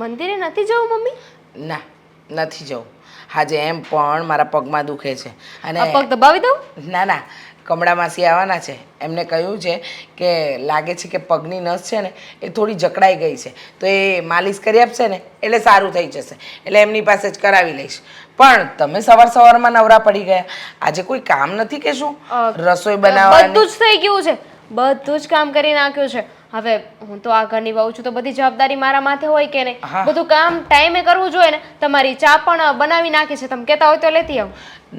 મંદિરે નથી જવું મમ્મી? ના, નથી જવું. આજે એમ પણ મારા પગમાં દુખે છે અને આ પગ દબાવી દઉં? ના ના, કમળા માસી આવવાના છે. એમને કહ્યું છે કે લાગે છે કે પગની નસ છે ને એ થોડી જકડાઈ ગઈ છે, તો એ માલિશ કરી આપશે ને એટલે સારું થઈ જશે. એટલે એમની પાસે જ કરાવી લઈશ. પણ તમે સવારમાં નવરા પડી ગયા. આજે કોઈ કામ નથી કે શું? રસોઈ બનાવવાની બધું જ થઈ ગયું છે, બધું જ કામ કરી નાખ્યું છે. હવે હું તો આ ઘરની વહુ છું તો બધી જવાબદારી મારા માથે હોય કે નહીં? હા. બધું કામ ટાઈમે કરવું જોઈએ ને. તમારી ચા પણ બનાવી નાખી છે, તમે કહેતા હોય તો લેતી આવું.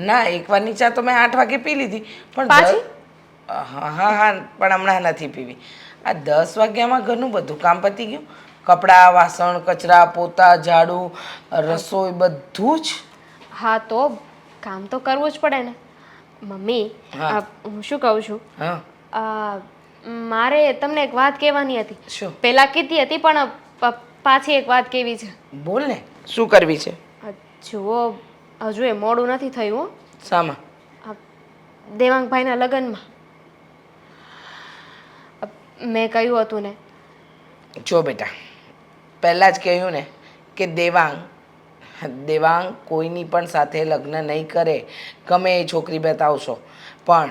ના, એકવારની ચા તો મેં 8 વાગે પી લીધી. પણ પાછી? હા હા હા, પણ હમણાં નથી પીવી. આ 10 વાગ્યામાં ઘરનું બધું કામ પતી ગયું. કપડાં, વાસણ, કચરા, પોતા, ઝાડુ, રસોઈ બધું જ. હા તો કામ તો કરવું જ પડે ને મમ્મી. હા. હું શું કહું છું, હા. આ, મારે તમને એક વાત કહેવાની હતી. શું? પહેલા કીધી હતી પણ પાછી એક વાત કહેવી છે. બોલ ને, શું કરવી છે? જુઓ, હજુ એ મોડું નથી થયું હો. શામાં? આ દેવાંગભાઈના લગ્નમાં મેં કહ્યું હતું ને. જો બેટા, પહેલાં જ કહ્યું ને કે દેવાંગ કોઈની પણ સાથે લગ્ન નહીં કરે. ગમે એ છોકરી બતાવશો, પણ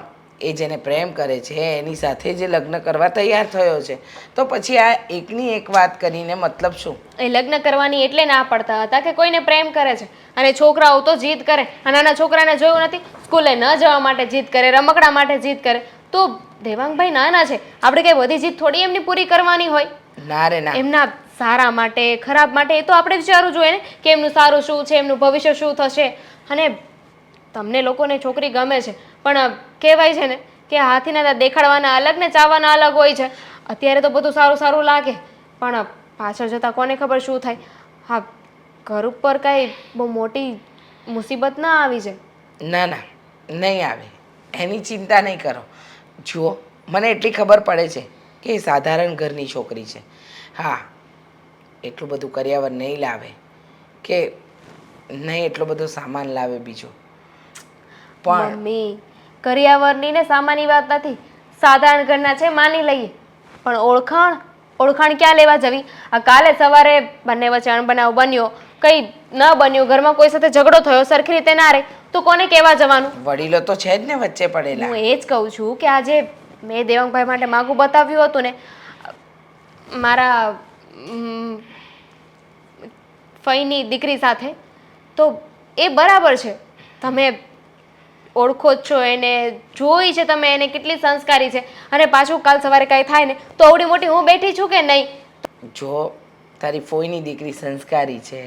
એ જેને પ્રેમ કરે છે એની સાથે જે લગ્ન કરવા તૈયાર થયો છે, તો પછી આ એકની એક વાત કરીને મતલબ શું? એ લગ્ન કરવાની એટલે ના પડતા હતા કે કોઈને પ્રેમ કરે છે અને છોકરાઓ તો જીદ કરે. આ નાના છોકરાને જોયું નથી? સ્કૂલે ન જવા માટે જીદ કરે, રમકડા માટે જીદ કરે. તો દેવાંગભાઈ નાના છે, આપણે કઈ બધી જીદ થોડી એમની પૂરી કરવાની હોય? ના રે ના. એમના સારા માટે, ખરાબ માટે એ તો આપણે વિચારવું જોઈએ ને કે એમનું સારું શું છે, એમનું ભવિષ્ય શું થશે. અને તમને લોકોને છોકરી ગમે છે, પણ કહેવાય છે ને કે હાથીના દાંત દેખાડવાના અલગ ને ચાવવાના અલગ હોય છે. અત્યારે તો બધું સારું સારું લાગે, પણ પાછળ જતાં કોને ખબર શું થાય. હા, ઘર ઉપર કાંઈ બહુ મોટી મુસીબત ના આવી જાય. ના ના, નહીં આવે, એની ચિંતા નહીં કરો. જુઓ, મને એટલી ખબર પડે છે કે એ સાધારણ ઘરની છોકરી છે. હા, એટલું બધું કર્યાવર નહીં લાવે કે નહીં એટલો બધો સામાન લાવે બીજો. પણ મમ્મી, કરિયાવરની ને સામાની વાત નથી. સાધારણ ઘરના છે માની લઈએ, પણ ઓળખાણ ક્યાં લેવા જવી? આ કાલે સવારે બંને વચ્ચે અણબનાવ બન્યો, કંઈ ન બન્યું, ઘરમાં કોઈ સાથે ઝઘડો થયો, સરખી રીતે ના રહે તો કોને કહેવા જવાનું? વડીલો તો છે જ ને વચ્ચે પડેલા. હું એ જ કહું છું કે આજે મેં દેવાંગભાઈ માટે માગું બતાવ્યું હતું ને મારા ફઈની દીકરી સાથે, તો એ બરાબર છે. તમે ઓળખો જ છો એને, જોઈ છે તમે એને કેટલી સંસ્કારી છે. અને પાછું કાલ સવારે કાંઈ થાય ને તો આવડી મોટી હું બેઠી છું કે નહીં? જો તારી ફોઈની દીકરી સંસ્કારી છે,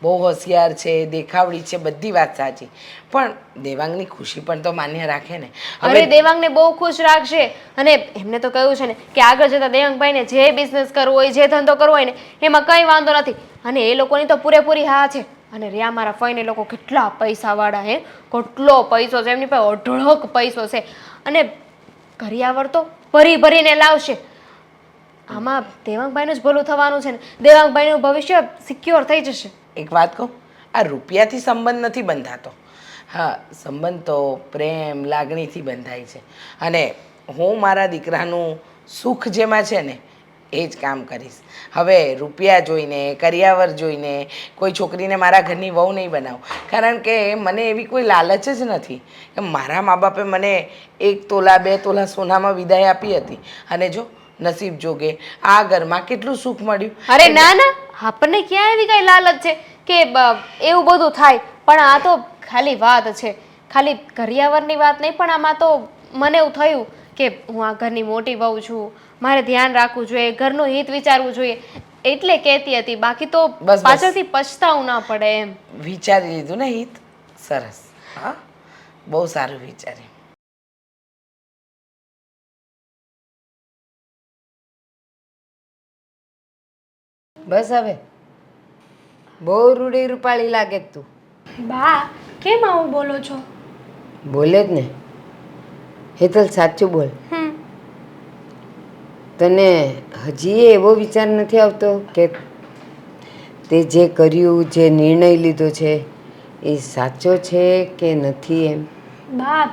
બહુ હોશિયાર છે, દેખાવડી છે, બધી વાત સાચી, પણ દેવાંગની ખુશી પણ તો માન્ય રાખે ને. અરે દેવાંગને બહુ ખુશ રાખશે. અને એમને તો કહ્યું છે ને કે આગળ જતા દેવાંગભાઈને જે બિઝનેસ કરવો હોય, જે ધંધો કરવો હોય ને એમાં કંઈ વાંધો નથી. અને એ લોકોની તો પૂરેપૂરી હા છે. અને રહ્યા મારા ફઈને લોકો કેટલા પૈસાવાળા, હે, કેટલો પૈસો છે એમની પાસે, અઢળક પૈસો છે. અને કરિયાવર તો ભરીને લાવશે. આમાં દેવાંગભાઈનું જ ભલું થવાનું છે ને. દેવાંગભાઈનું ભવિષ્ય સિક્યોર થઈ જશે. એક વાત કહું, આ રૂપિયાથી સંબંધ નથી બંધાતો. હા, સંબંધ તો પ્રેમ, લાગણીથી બંધાય છે. અને હું મારા દીકરાનું સુખ જેમાં છે ને એ જ કામ કરીશ. હવે રૂપિયા જોઈને, કરિયાવર જોઈને કોઈ છોકરીને મારા ઘરની વહુ નહીં બનાવું, કારણ કે મને એવી કોઈ લાલચ જ નથી. કે મારા મા બાપે મને 1 તોલા 2 તોલા સોનામાં વિદાય આપી હતી, અને જો નસીબ જોગે આ ઘરમાં કેટલું સુખ મળ્યું. અરે ના ના, આપણને ક્યાં એવી કઈ લાલચ છે કે એવું બધું થાય? પણ આ તો ખાલી વાત છે, ખાલી કરિયાવરની વાત નહીં. પણ આમાં તો મને એવું થયું કે હું આ ઘરની મોટી વહુ છું, મારે ધ્યાન રાખવું જોઈએ, ઘરનું હિત વિચારવું જોઈએ, એટલે કહેતી હતી. બાકી તો બસ. પાછળથી પછતાવું ના પડે એમ. વિચારી લીધું ને હિત? સરસ. હા, બહુ સારું વિચાર્યું. બસ હવે, બહુ રૂડી રૂપાળી લાગે તું. બા, કેમ આવું બોલો છો? બોલે જ ને. હેતલ, સાચું બોલ. તને હજી એવો વિચાર નથી આવતો કે તે જે કર્યું, જે નિર્ણય લીધો છે એ સાચો છે કે નથી એમ? બા,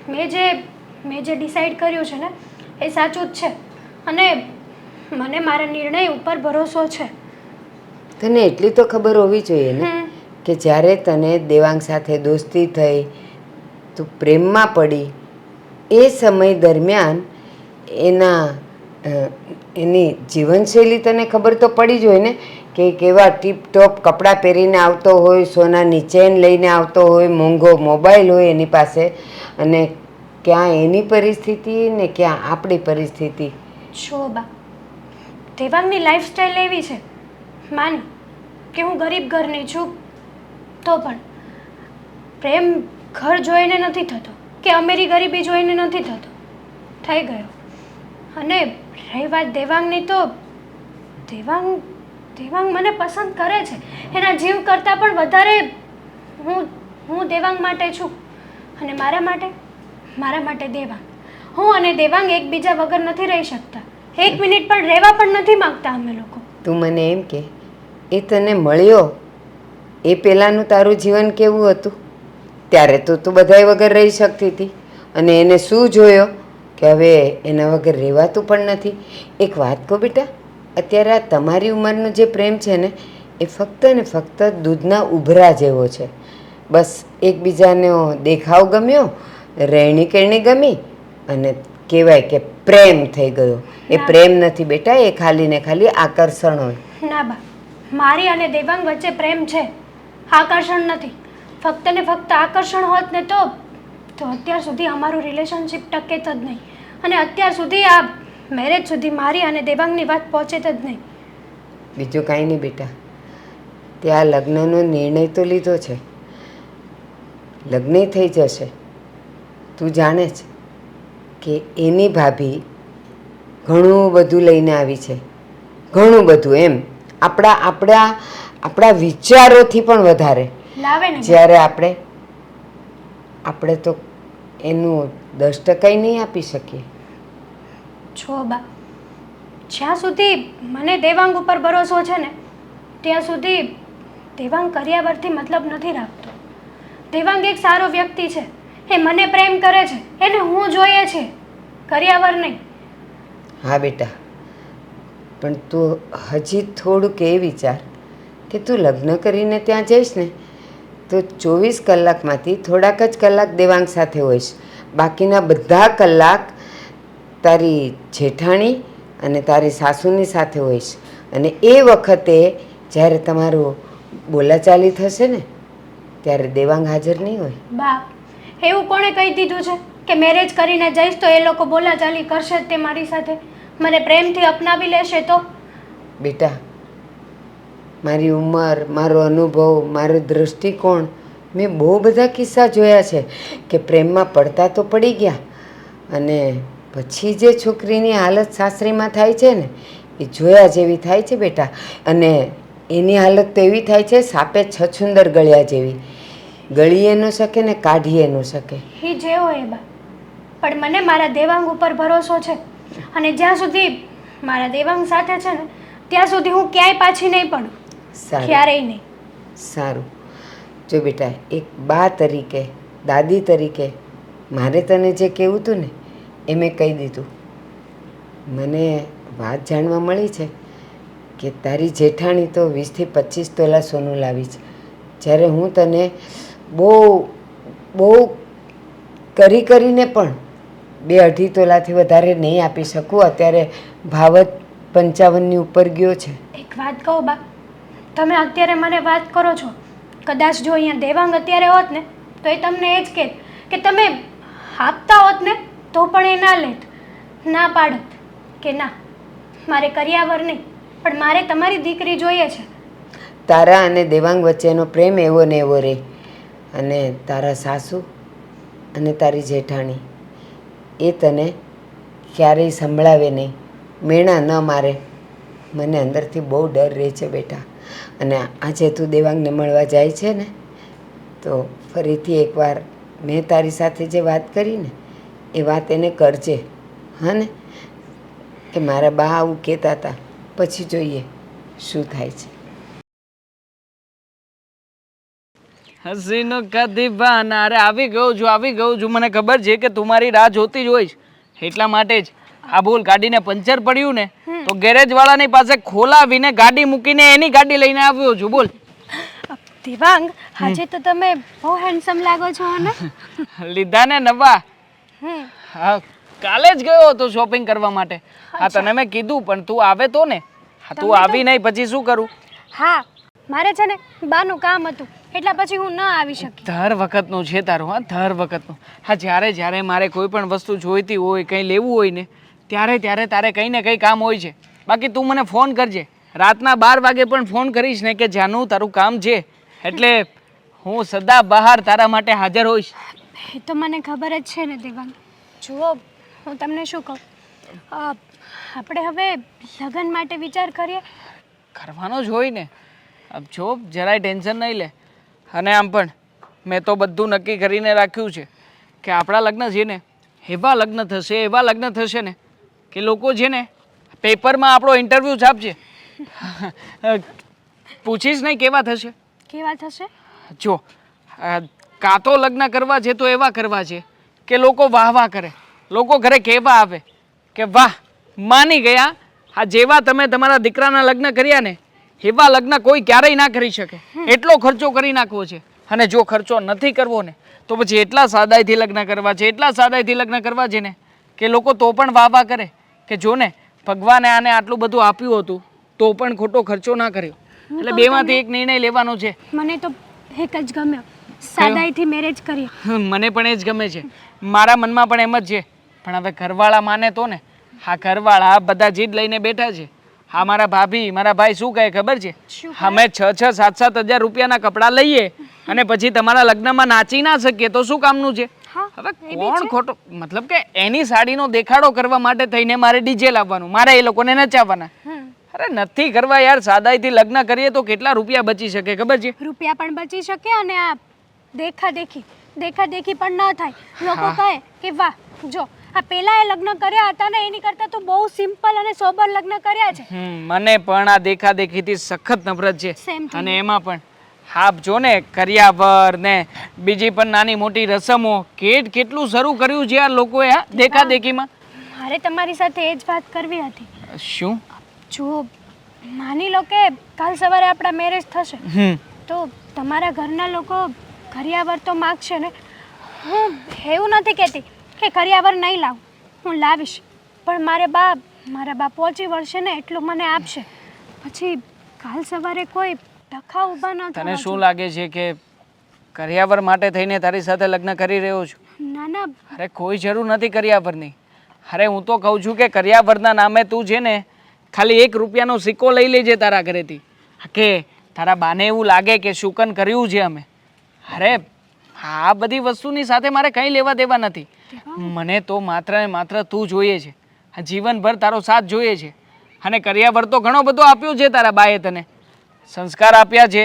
મેં જે ડિસાઈડ કર્યું છે ને એ સાચું જ છે. અને મને મારા નિર્ણય ઉપર ભરોસો છે. તને એટલી તો ખબર હોવી જોઈએ ને કે જ્યારે તને દેવાંગ સાથે દોસ્તી થઈ, તું પ્રેમમાં પડી, એ સમય દરમિયાન એની જીવનશૈલી તને ખબર તો પડી જ હોય ને કે કેવા ટીપટોપ કપડાં પહેરીને આવતો હોય, સોનાની ચેન લઈને આવતો હોય, મોંઘો મોબાઈલ હોય એની પાસે, અને ક્યાં એની પરિસ્થિતિ ને ક્યાં આપણી પરિસ્થિતિ. છો બા, દેવાંગની લાઈફસ્ટાઈલ એવી છે, માન કે હું ગરીબ ઘરની છું, તો પણ પ્રેમ ઘર જોઈને નથી થતો કે અમીરી ગરીબી જોઈને નથી થતો, થઈ ગયો. અને રહી વાત દેવાંગની, તો દેવાંગ મને પસંદ કરે છે, એના જીવ કરતાં પણ વધારે હું દેવાંગ માટે છું, અને મારા માટે દેવાંગ. હું અને દેવાંગ એકબીજા વગર નથી રહી શકતા, એક મિનિટ પણ રહેવા પણ નથી માંગતા અમે લોકો. તું મને એમ કે એ તને મળ્યો એ પહેલાંનું તારું જીવન કેવું હતું? ત્યારે તો તું બધાય વગર રહી શકતી હતી, અને એને શું જોયો કે હવે એના વગર રહેવાતું પણ નથી. એક વાત કહું બેટા, અત્યારે આ તમારી ઉંમરનો જે પ્રેમ છે ને એ ફક્ત ને ફક્ત દૂધના ઉભરા જેવો છે. બસ એકબીજાનો દેખાવ ગમ્યો, રહેણી કહેણી ગમી, અને કહેવાય કે પ્રેમ થઈ ગયો. એ પ્રેમ નથી બેટા, એ ખાલી ને ખાલી આકર્ષણ હોય. ના બા, મારી અને દેવાંગ વચ્ચે પ્રેમ છે, આકર્ષણ નથી. ફક્ત ને ફક્ત આકર્ષણ હોત ને તો અત્યાર સુધી અમારું રિલેશનશિપ ટકે જ નહીં, અને અત્યાર સુધી આ મેરેજ સુધી મારી અને દેવાંગની વાત પહોંચે જ નહીં. બીજું કાંઈ નહીં બેટા, ત્યાં લગ્નનો નિર્ણય તો લીધો છે, લગ્ન થઈ જશે. તું જાણે છે કે એની ભાભી ઘણું બધું લઈને આવી છે, ઘણું બધું, એમ આપણા વિચારોથી પણ વધારે. લાવે ને જ્યારે આપણે તો એનું 10% નહીં આપી શકીએ. છો બા, જ્યાં સુધી મને દેવાંગ ઉપર ભરોસો છે ને ત્યાં સુધી દેવાંગ કર્યાવરથી મતલબ નથી રાખતો. દેવાંગ એક સારો વ્યક્તિ છે, એ મને પ્રેમ કરે છે, એને હું જોઈએ છે, કર્યાવર નહીં. હા બેટા, પણ તું હજી થોડુંક એ વિચાર કે તું લગ્ન કરીને ત્યાં જઈશ ને તો 24 કલાકમાંથી થોડાક જ કલાક દેવાંગ સાથે હોઈશ, બાકીના બધા કલાક તારી જેઠાણી અને તારી સાસુની સાથે હોઈશ. અને એ વખતે જ્યારે તમારું બોલાચાલી થશે ને ત્યારે દેવાંગ હાજર નહીં હોય. બા, એવું કોણે કહી દીધું છે કે મેરેજ કરીને જઈશ તો એ લોકો બોલાચાલી કરશે જ તે મારી સાથે? મને પ્રેમથી અપનાવી લેશે તો? બેટા, મારી ઉંમર, મારો અનુભવ, મારો દૃષ્ટિકોણ, મેં બહુ બધા કિસ્સા જોયા છે કે પ્રેમમાં પડતા તો પડી ગયા, અને પછી જે છોકરીની હાલત સાસરીમાં થાય છે ને એ જોયા જેવી થાય છે બેટા. અને એની હાલત તો એવી થાય છે સાપે છછુંદર ગળ્યા જેવી, ગળીએ ન શકે ને કાઢીએ ન શકે. એ જે હોય બા, પણ મને મારા દેવાંગ ઉપર ભરોસો છે, અને જ્યાં સુધી મારા દેવાંગ સાથે છે ને ત્યાં સુધી હું ક્યાંય પાછી નહીં પડું, ક્યારેય નહીં. સારું. જો બેટા, એક બા તરીકે, દાદી તરીકે મારે તને જે કહેવું હતું ને એ મેં કહી દીધું. મને વાત જાણવા મળી છે કે તારી જેઠાણી તો 20 થી 25 તોલા સોનું લાવી છે, જ્યારે હું તને બહુ કરીને પણ 2-2.5 તોલાથી વધારે નહીં આપી શકું. અત્યારે ભાવ જ 55ની ઉપર ગયો છે. એક વાત કહું બા, તમે અત્યારે મને વાત કરો છો, કદાચ જો અહીંયા દેવાંગ અત્યારે હોત ને તો એ તમને એ જ કહેત કે તમે આપતા હોત ને તો પણ એ ના લેત, ના પાડત કે ના મારે કર્યાવર નહીં, પણ મારે તમારી દીકરી જોઈએ છે. તારા અને દેવાંગ વચ્ચેનો પ્રેમ એવો ને એવો રહે, અને તારા સાસુ અને તારી જેઠાણી એ તને ક્યારેય સંભળાવે નહીં, મેણા ન મારે. મને અંદરથી બહુ ડર રહે છે બેટા. અને આજે તું દેવાંગને મળવા જાય છે ને તો ફરીથી એકવાર મેં તારી સાથે જે વાત કરી ને એ વાત એને કરજે, હા ને, કે મારા બા આવું કહેતા હતા, પછી જોઈએ શું થાય છે. હસીનો કદી બહાના. અરે આવી ગયો છું, મને ખબર છે કે તું મારી રાહ જોતી જ હોઈશ, એટલા માટે જ આ બોલ ગાડીને પંચર પડ્યું ને તો ગેરેજ વાળાની પાસે ખોલાવીને ગાડી મૂકીને એની ગાડી લઈને આવ્યો છું બોલ. દેવાંગ, આજે તો તમે બહુ હેન્ડસમ લાગો છો ને. લીધા ને નવા. હમ. હા, કાલે જ ગયો હતો શોપિંગ કરવા માટે. હા, તને મેં કીધું પણ તું આવે તો ને. હા, તું આવી નહીં પછી શું કરું? હા, મારે છે ને બાનું કામ હતું એટલા પછી હું ન આવી શકી. દર વખતનું છે તારું. હા, દર વખતનું. હા, જ્યારે મારે કોઈ પણ વસ્તુ જોઈતી હોય કંઈ લેવું હોય ને ત્યારે તારે કંઈ ને કંઈ કામ હોય છે. બાકી તું મને ફોન કરજે. રાતના 12 વાગે પણ ફોન કરીશ ને કે જાનું તારું કામ છે એટલે હું સદા બહાર તારા માટે હાજર હોઈશ. એ તો મને ખબર જ છે ને દેવાંગ. જુઓ, હું તમને શું કહું, આપણે હવે લગ્ન માટે વિચાર કરીએ. કરવાનો જ હોય ને. આમ જો જરાય ટેન્શન નહીં લે. અને આમ પણ મેં તો બધું નક્કી કરીને રાખ્યું છે કે આપણા લગ્ન છે ને એવા લગ્ન થશે ને કે લોકો છે ને પેપરમાં આપણો ઇન્ટરવ્યૂ છાપશે. પૂછીશ નહીં કેવા થશે? કેવા થશે? જો કાં તો લગ્ન કરવા છે તો એવા કરવા છે કે લોકો વાહ કરે, લોકો ઘરે કહેવા આવે કે વાહ માની ગયા, આ જેવા તમે તમારા દીકરાના લગ્ન કર્યા ને એવા લગ્ન કોઈ ક્યારેય ના કરી શકે. એટલો ખર્ચો કરી નાખવો છે. અને જો ખર્ચો નથી કરવો ને તો પછી એટલા સાદાઈથી લગ્ન કરવા છે ને કે લોકો તો પણ વાહ કરે કે જો ને ભગવાને આને આટલું બધું આપ્યું હતું તો પણ ખોટો ખર્ચો ના કર્યો. એટલે બેમાંથી એક નિર્ણય લેવાનો છે. મને તો એક જ ગમ્યો, સાદાઈથી મેરેજ કરીએ. મને પણ એ જ ગમે છે. મારા મનમાં પણ એમ જ છે. પણ હવે ઘરવાળા માને તો ને. હા, ઘરવાળા બધા જીદ લઈને બેઠા છે. હા, મારા ભાભી મારા ભાઈ શું કહે ખબર છે? અમે 6-6, 7-7 હજાર રૂપિયાના કપડાં લઈએ અને પછી તમારા લગ્નમાં નાચી ના શકીએ તો શું કામનું છે? હવે કોણ ખોટો, મતલબ કે એની સાડીનો દેખાડો કરવા માટે થઈને મારે ડીજે લાવવાનું, મારે એ લોકોને નચાવવાના. અરે નથી કરવા યાર. સાદાઈથી લગ્ન કરીએ તો કેટલા રૂપિયા બચી શકે ખબર છે? રૂપિયા પણ બચી શકે અને આ દેખાદેખી પણ ન થાય. લોકો કહે કે વાહ જો આ પેલા એ લગ્ન કર્યા હતા ને એની કરતા તો બહુ સિમ્પલ અને સોબર લગ્ન કર્યા છે. મને પણ આ દેખાદેખીથી સખત નફરત છે. Same to અને એમાં પણ હા જો ને કરિયાવર ને બીજી પણ નાની મોટી રસમો કેટલું શરૂ કર્યું છે આ લોકોએ. હા, દેખાદેખીમાં. મારે તમારી સાથે એ જ વાત કરવી હતી. શું? જો માની લો કે કાલ સવારે આપણા મેરેજ થશે તો તમારા ઘરના લોકો કરિયાવર તો માગશે ને. હું એવું નથી કહેતી કે કરિયાવર નહીં લાવું, હું લાવીશ, પણ મારા બા પહોંચી વળશે ને એટલું મને આપશે. પછી કાલ સવારે કોઈ ડખા ઊભા ન થાય. તને શું લાગે છે કે કરિયાવર માટે થઈને તારી સાથે લગ્ન કરી રહ્યો છું? ના ના. અરે કોઈ જરૂર નથી કરિયાવરની. અરે હું તો કહું છું કે કરિયાવરના નામે તું છે ને ખાલી 1 રૂપિયાનો સિક્કો લઈ લેજે તારા ઘરેથી કે તારા બાને એવું લાગે કે શુકન કર્યું છે અમે. અરે આ બધી વસ્તુની સાથે મારે કંઈ લેવા દેવા નથી. મને તો માત્ર ને માત્ર તું જોઈએ છે. આ જીવનભર તારો સાથ જોઈએ છે. અને કરિયાવર તો ઘણો બધો આપ્યો છે તારા બાએ તને. સંસ્કાર આપ્યા છે,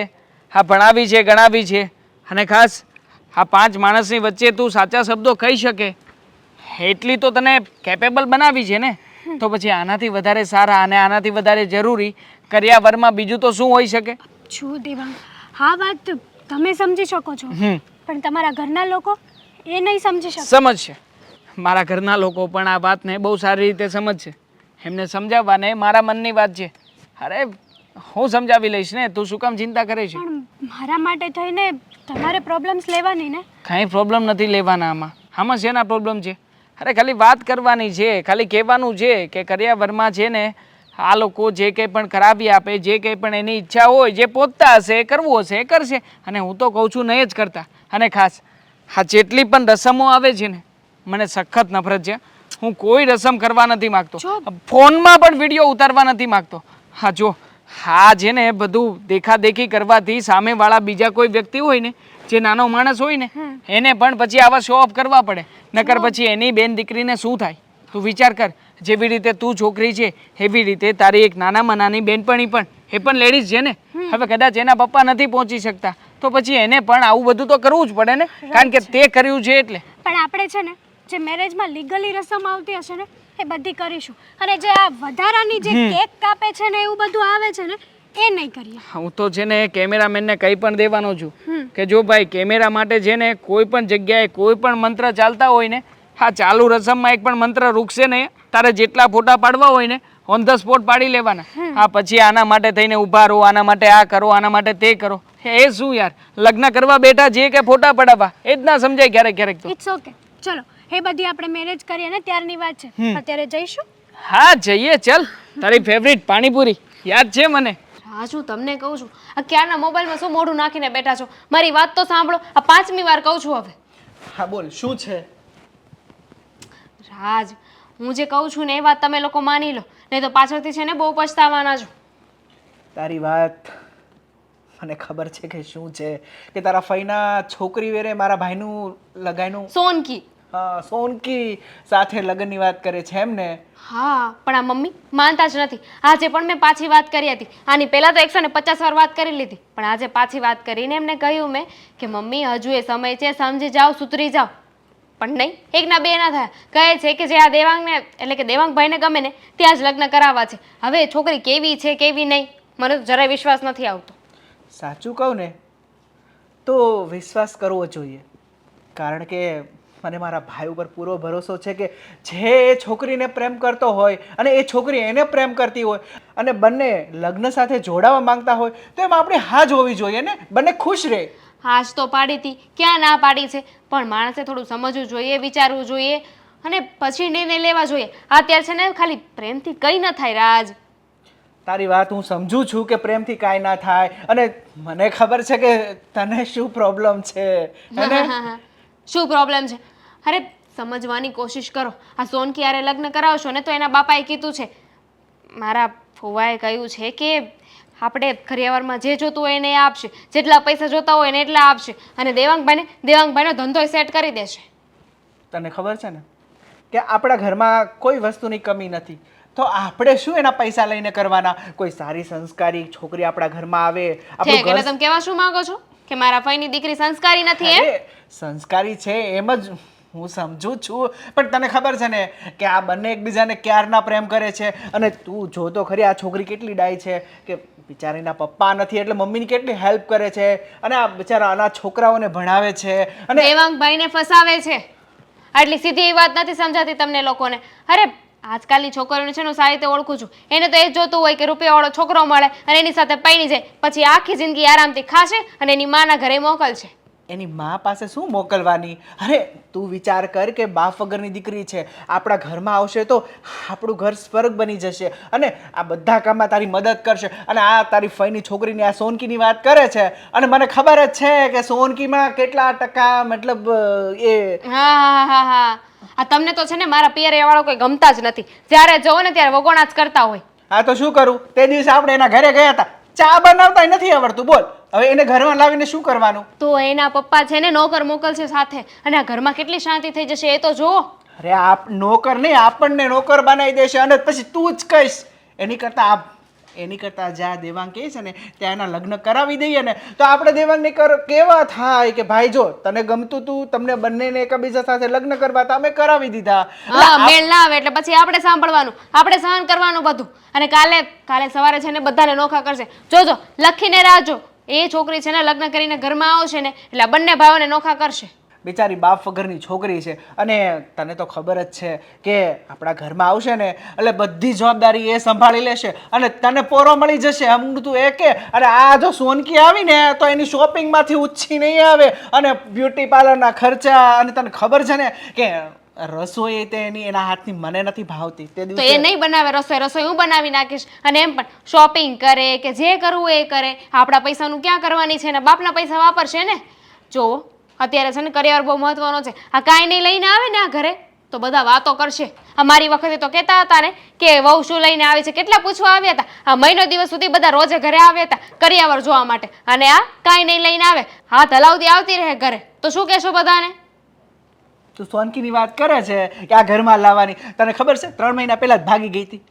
હા ભણાવી છે, ગણાવી છે. અને ખાસ આ 5 માણસની વચ્ચે તું સાચા શબ્દો કહી શકે એટલી તો તને કેપેબલ બનાવી છે ને. તો પછી આનાથી વધારે સારા અને આનાથી વધારે જરૂરી કરિયાવરમાં બીજું તો શું હોઈ શકે? છું દેવાંગ, હા વાત તમે સમજી શકો છો પણ તમારા ઘરના લોકો એ નહીં સમજી શકે. સમજશે. મારા ઘરના લોકો પણ આ વાતને બહુ સારી રીતે સમજશે. એમને સમજાવવાને મારા મનની વાત છે. અરે હું સમજાવી લઈશ ને, તું શું કામ ચિંતા કરે છે? પણ મારા માટે થઈને તમારે પ્રોબ્લેમ્સ લેવાની ને. કાંઈ પ્રોબ્લેમ નથી લેવાના આમાં શેના પ્રોબ્લેમ છે? અરે ખાલી વાત કરવાની છે, ખાલી કહેવાનું છે કે કરિયાવરમાં છે ને આ લોકો જે કંઈ પણ કરાવી આપે, જે કંઈ પણ એની ઈચ્છા હોય, જે પહોંચતા હશે એ કરવું હશે એ કરશે. અને હું તો કહું છું નહીં જ કરતા. અને ખાસ આ જેટલી પણ રસમો આવે છે ને મને સખત નફરત છે. હું કોઈ રસમ કરવા નથી માગતો, ફોનમાં પણ વિડીયો ઉતારવા નથી માગતો. હા જો હા છે ને બધું દેખાદેખી કરવાથી સામેવાળા બીજા કોઈ વ્યક્તિ હોય ને જે નાનો માણસ હોય ને એને પણ પછી આવા શો ઓફ કરવા પડે. નકર પછી એની બેન દીકરીને શું થાય તું વિચાર કર. જેવી રીતે તું છોકરી છે એવી રીતે તારી એક નાનામાં નાની બેનપણી પણ એ પણ લેડીઝ છે ને. હવે કદાચ એના પપ્પા નથી પહોંચી શકતા તો પછી એને પણ આવું બધું તો કરવું જ પડે ને, કારણ કે તે કર્યું છે એટલે. પણ આપણે છે ને જે મેરેજમાં લીગલી રસમ આવતી હશે ને એ બધી કરીશું. અને જે આ વધારાની જે કેક કાપે છે ને એવું બધું આવે છે ને એ નહીં કરીએ. હું તો છે ને કેમેરામેનને કંઈ પણ દેવાનો છું કે જો ભાઈ કેમેરા માટે છે ને કોઈ પણ જગ્યાએ કોઈ પણ મંત્ર ચાલતા હોય ને, હા ચાલુ રસમમાં એક પણ મંત્ર રૂકશે નહીં. તારે જેટલા ફોટા પાડવા હોય ને ઓન ધ સ્પોટ પાડી લેવાના. હા પછી આના માટે થઈને ઊભા રહો, આના માટે આ કરો, આના માટે તે કરો. એ શું યાર, લગ્ન કરવા બેઠા જે કે ફોટા પડાવવા એ જ ના સમજાય ક્યારેક ક્યારેક તો. ઇટ્સ ઓકે, ચલો એ બધી આપણે મેરેજ કરીએ ને ત્યારની વાત છે. અત્યારે જઈશું. હા જઈએ ચલ. તારી ફેવરિટ પાણીપુરી યાદ છે મને. રાજુ તમને કહું છું, આ ક્યારના મોબાઈલમાં શું મોઢું નાખીને બેઠા છો? મારી વાત તો સાંભળો. આ 5મી વાર કહું છું હવે. હા બોલ, શું છે? રાજ, હું જે કહું છું ને એ વાત તમે લોકો માની લો, નહીં તો પાછળથી છે ને બહુ પછતાવાના છો. તારી વાત મને ખબર છે કે શું છે, કે તારા ફઈના છોકરી વેરે મારા ભાઈનું લગાઈનું સોનકી. સોનકી સાથે લગ્નની વાત કરે છે એમ ને? હા, પણ આ મમ્મી માનતા જ નથી. આજે પણ મેં પાછી વાત કરી હતી. આની પહેલા તો 150 વાર વાત કરી લીધી, પણ આજે પાછી વાત કરીને એમને કહ્યું મેં કે મમ્મી હજુ એ સમય છે, સમજી જાઓ, સુધરી જાઓ. પણ નહીં, એકના બે ના થયા. કહે છે કે જે આ દેવાંગને એટલે કે દેવાંગભાઈને ગમે ને ત્યાં જ લગ્ન કરાવવા છે. હવે એ છોકરી કેવી છે કેવી નહીં મને તો જરાય વિશ્વાસ નથી આવતો. સાચું કહું ને તો વિશ્વાસ કરવો જોઈએ, કારણ કે મને મારા ભાઈ ઉપર પૂરો ભરોસો છે કે જે એ છોકરીને પ્રેમ કરતો હોય અને એ છોકરી એને પ્રેમ કરતી હોય અને બંને લગ્ન સાથે જોડાવા માંગતા હોય તો એમાં આપણે હા જ હોવી જોઈએ ને, બંને ખુશ રહે. હાજ તો પાડી હતી, ક્યાં ના પાડી છે, પણ માણસે થોડું સમજવું જોઈએ, વિચારવું જોઈએ અને પછી નિર્ણય લેવા જોઈએ. અત્યારે છે ને ખાલી પ્રેમથી કંઈ ન થાય રાજ. તારી વાત હું સમજુ છું કે પ્રેમથી કાંઈ ના થાય, અને મને ખબર છે કે તને શું પ્રોબ્લેમ છે હે ને? શું પ્રોબ્લેમ છે? અરે સમજવાની કોશિશ કરો. આ સોનકી હારે લગ્ન કરાવશો ને તો એના બાપાએ કીધું છે, મારા ફુવાએ કહ્યું છે કે આપણે કરિયાવરમાં જે જોતું હોય એને એ આપશે, જેટલા પૈસા જોતા હોય ને એટલા આપશે, અને દેવાંગભાઈનો ધંધો સેટ કરી દેશે. તને ખબર છે ને કે આપણા ઘરમાં કોઈ વસ્તુની કમી નથી, તો આપણે શું એના પૈસા લઈને કરવાના? કોઈ સારી સંસ્કારી છોકરી આપણા ઘરમાં આવે, આપણું ઠીક, એટલે ઘર તમે કહેવા શું માંગો છો કે મારા ફઈની દીકરી સંસ્કારી નથી એમ? અરે, સંસ્કારી છે એમ જ હું સમજુ છું, પણ તને ખબર છે ને કે આ બંને એકબીજાને ક્યારના પ્રેમ કરે છે, અને તું જો તો ખરી આ છોકરી કેટલી ડાય છે કે બિચારીના પપ્પા નથી એટલે મમ્મીની કેટલી હેલ્પ કરે છે, અને આ બિચારા આના છોકરાઓને ભણાવે છે, અને દેવાંગભાઈને ફસાવે છે. આટલી સીધી એ વાત નથી સમજાતી તમને લોકોને. અરે આજકાલની છોકરીઓને છે ને હું સારી રીતે ઓળખું છું. એને તો એ જ જોતું હોય કે રૂપિયાવાળો છોકરો મળે અને એની સાથે પૈણી જાય, પછી આખી જિંદગી આરામથી ખાશે અને એની માના ઘરે મોકલશે. એની મા પાસે શું મોકલવાની? અરે તું વિચાર કર કે બાપ વગરની દીકરી છે, આપણા ઘરમાં આવશે તો આપણું ઘર સ્વર્ગ બની જશે, અને આ બધા કામમાં તારી મદદ કરશે. અને આ તારી ફઈની છોકરીની આ સોનકીની વાત કરે છે, અને મને ખબર જ છે કે સોનકીમાં કેટલા ટકા મતલબ એ હા, આ તમને તો છે ને મારા પિયરિયા વાળો કોઈ ગમતા જ નથી. જ્યારે જોવો ને ત્યારે વગોણા જ કરતા હોય. હા તો શું કરું? તે દિવસે આપણે એના ઘરે ગયા હતા, ચા બનાવતા નથી આવડતું, બોલ હવે એને ઘરમાં લાવીને શું કરવાનું? તો એના પપ્પા છે ને નોકર મોકલશે સાથે, અને આ ઘરમાં કેટલી શાંતિ થઈ જશે એ તો જુઓ. અરે આપ નોકર નહીં, આપણને નોકર બનાવી દેશે, અને પછી તું જ કહીશ. એની કરતા જ્યાં દેવાંગ કહે છે ને ત્યાં એના લગ્ન કરાવી દઈએ ને તો આપણે દેવાંગને કેવા થાય કે ભાઈ જો તને ગમતું તું, તમને બંનેને એકબીજા સાથે લગ્ન કરવા તો અમે કરાવી દીધા. હા, મેળ ના આવે એટલે પછી આપણે સાંભળવાનું, આપણે સહન કરવાનું બધું. અને કાલે સવારે છે ને બધાને નોખા કરશે. જોજો, લખીને રાખજો. એ છોકરી છે ને લગ્ન કરીને ઘરમાં આવશે ને એટલે આ બંને ભાઈઓને નોખા કરશે. બિચારી બાપ વગરની છોકરી છે, અને તને તો ખબર જ છે કે આપણા ઘરમાં આવશે ને એટલે બધી જવાબદારી એ સંભાળી લેશે, અને તને પોરો મળી જશે. અમુક તું એ કે અને આ જો સોનકી આવી ને તો એની શોપિંગમાંથી ઉચ્છી નહીં આવે, અને બ્યુટી પાર્લરના ખર્ચા, અને તને ખબર છે ને કે રસોઈ તે એના હાથની મને નથી ભાવતી. તે તો એ દિવસે નહીં બનાવે રસોઈ હું બનાવી નાખીશ. અને એમ પણ શોપિંગ કરે કે જે કરવું એ કરે, આપણા પૈસાનું ક્યાં કરવાની છે ને બાપના પૈસા વાપરશે ને. જોવો અત્યારે છે ને કરિયર બહુ મહત્વનો છે. આ કાંઈ નહીં લઈને આવે ને આ ઘરે તો બધા વાતો કરશે. અમારી વખતે તો કહેતા હતા ને કે વહુ શું લઈને આવે છે, કેટલા પૂછવા આવ્યા હતા. આ મહિનો દિવસ સુધી બધા રોજે ઘરે આવ્યા હતા કરિયાવર જોવા માટે, અને આ કાંઈ નહીં લઈને આવે, હાથ હલાવતી આવતી રહે ઘરે. તો શું કહેશો બધાને? તું સોનકીની વાત કરે છે કે આ ઘરમાં લાવવાની. તને ખબર છે 3 મહિના પહેલા જ ભાગી ગઈ હતી,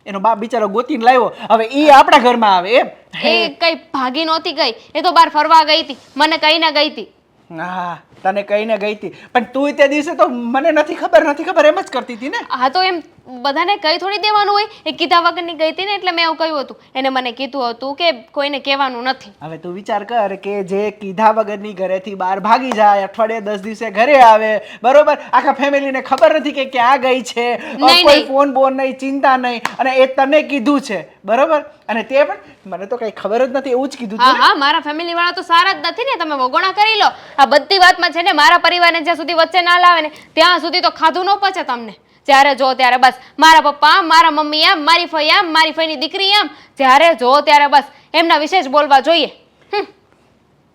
એનો બાપ બિચારો ગોતીને લાવ્યો, હવે એ આપણા ઘરમાં આવે એમ? એ કઈ ભાગી નહોતી ગઈ, એ તો બહાર ફરવા ગઈ હતી, મને કહીને ગઈ હતી. હા તને કહીને ગઈ હતી પણ તું તે દિવસે તો મને નથી ખબર એમ જ કરતી હતી ને. હા તો એમ બધાને કહી થોડી દેવાનું હોય. એ કીધા વગરની ગઈ હતી ને એટલે મેં એવું કહ્યું હતું. એને મને કીધું હતું કે કોઈને કહેવાનું નથી. હવે તું વિચાર કર કે જે કીધા વગરની ઘરેથી બહાર ભાગી જાય, અઠવાડિયે 10 દિવસે ઘરે આવે, બરોબર, આખા ફેમિલીને ખબર નથી કે ક્યાં ગઈ છે, નહીં, કોઈ નહીં. ફોન બોન નહીં, ચિંતા નહીં, અને એ તને કીધું છે, બરોબર, અને તે પણ મને તો કઈ ખબર જ નથી એવું જ કીધું હા તું ને? હા મારા ફેમિલી વાળા તો સારા જ નથી ને. તમે વગોણા કરી લો. આ બધી વાતમાં છે ને મારા પરિવારને જ્યાં સુધી વચ્ચે ના લાવે ને ત્યાં સુધી તો ખાધું ન પચે તમને. જ્યારે જો ત્યારે બસ મારા પપ્પા આમ, મારા મમ્મી આમ, મારી ફઈ આમ, મારી ફઈની દીકરી આમ, જ્યારે જો ત્યારે બસ એમના વિશે જ બોલવા જોઈએ.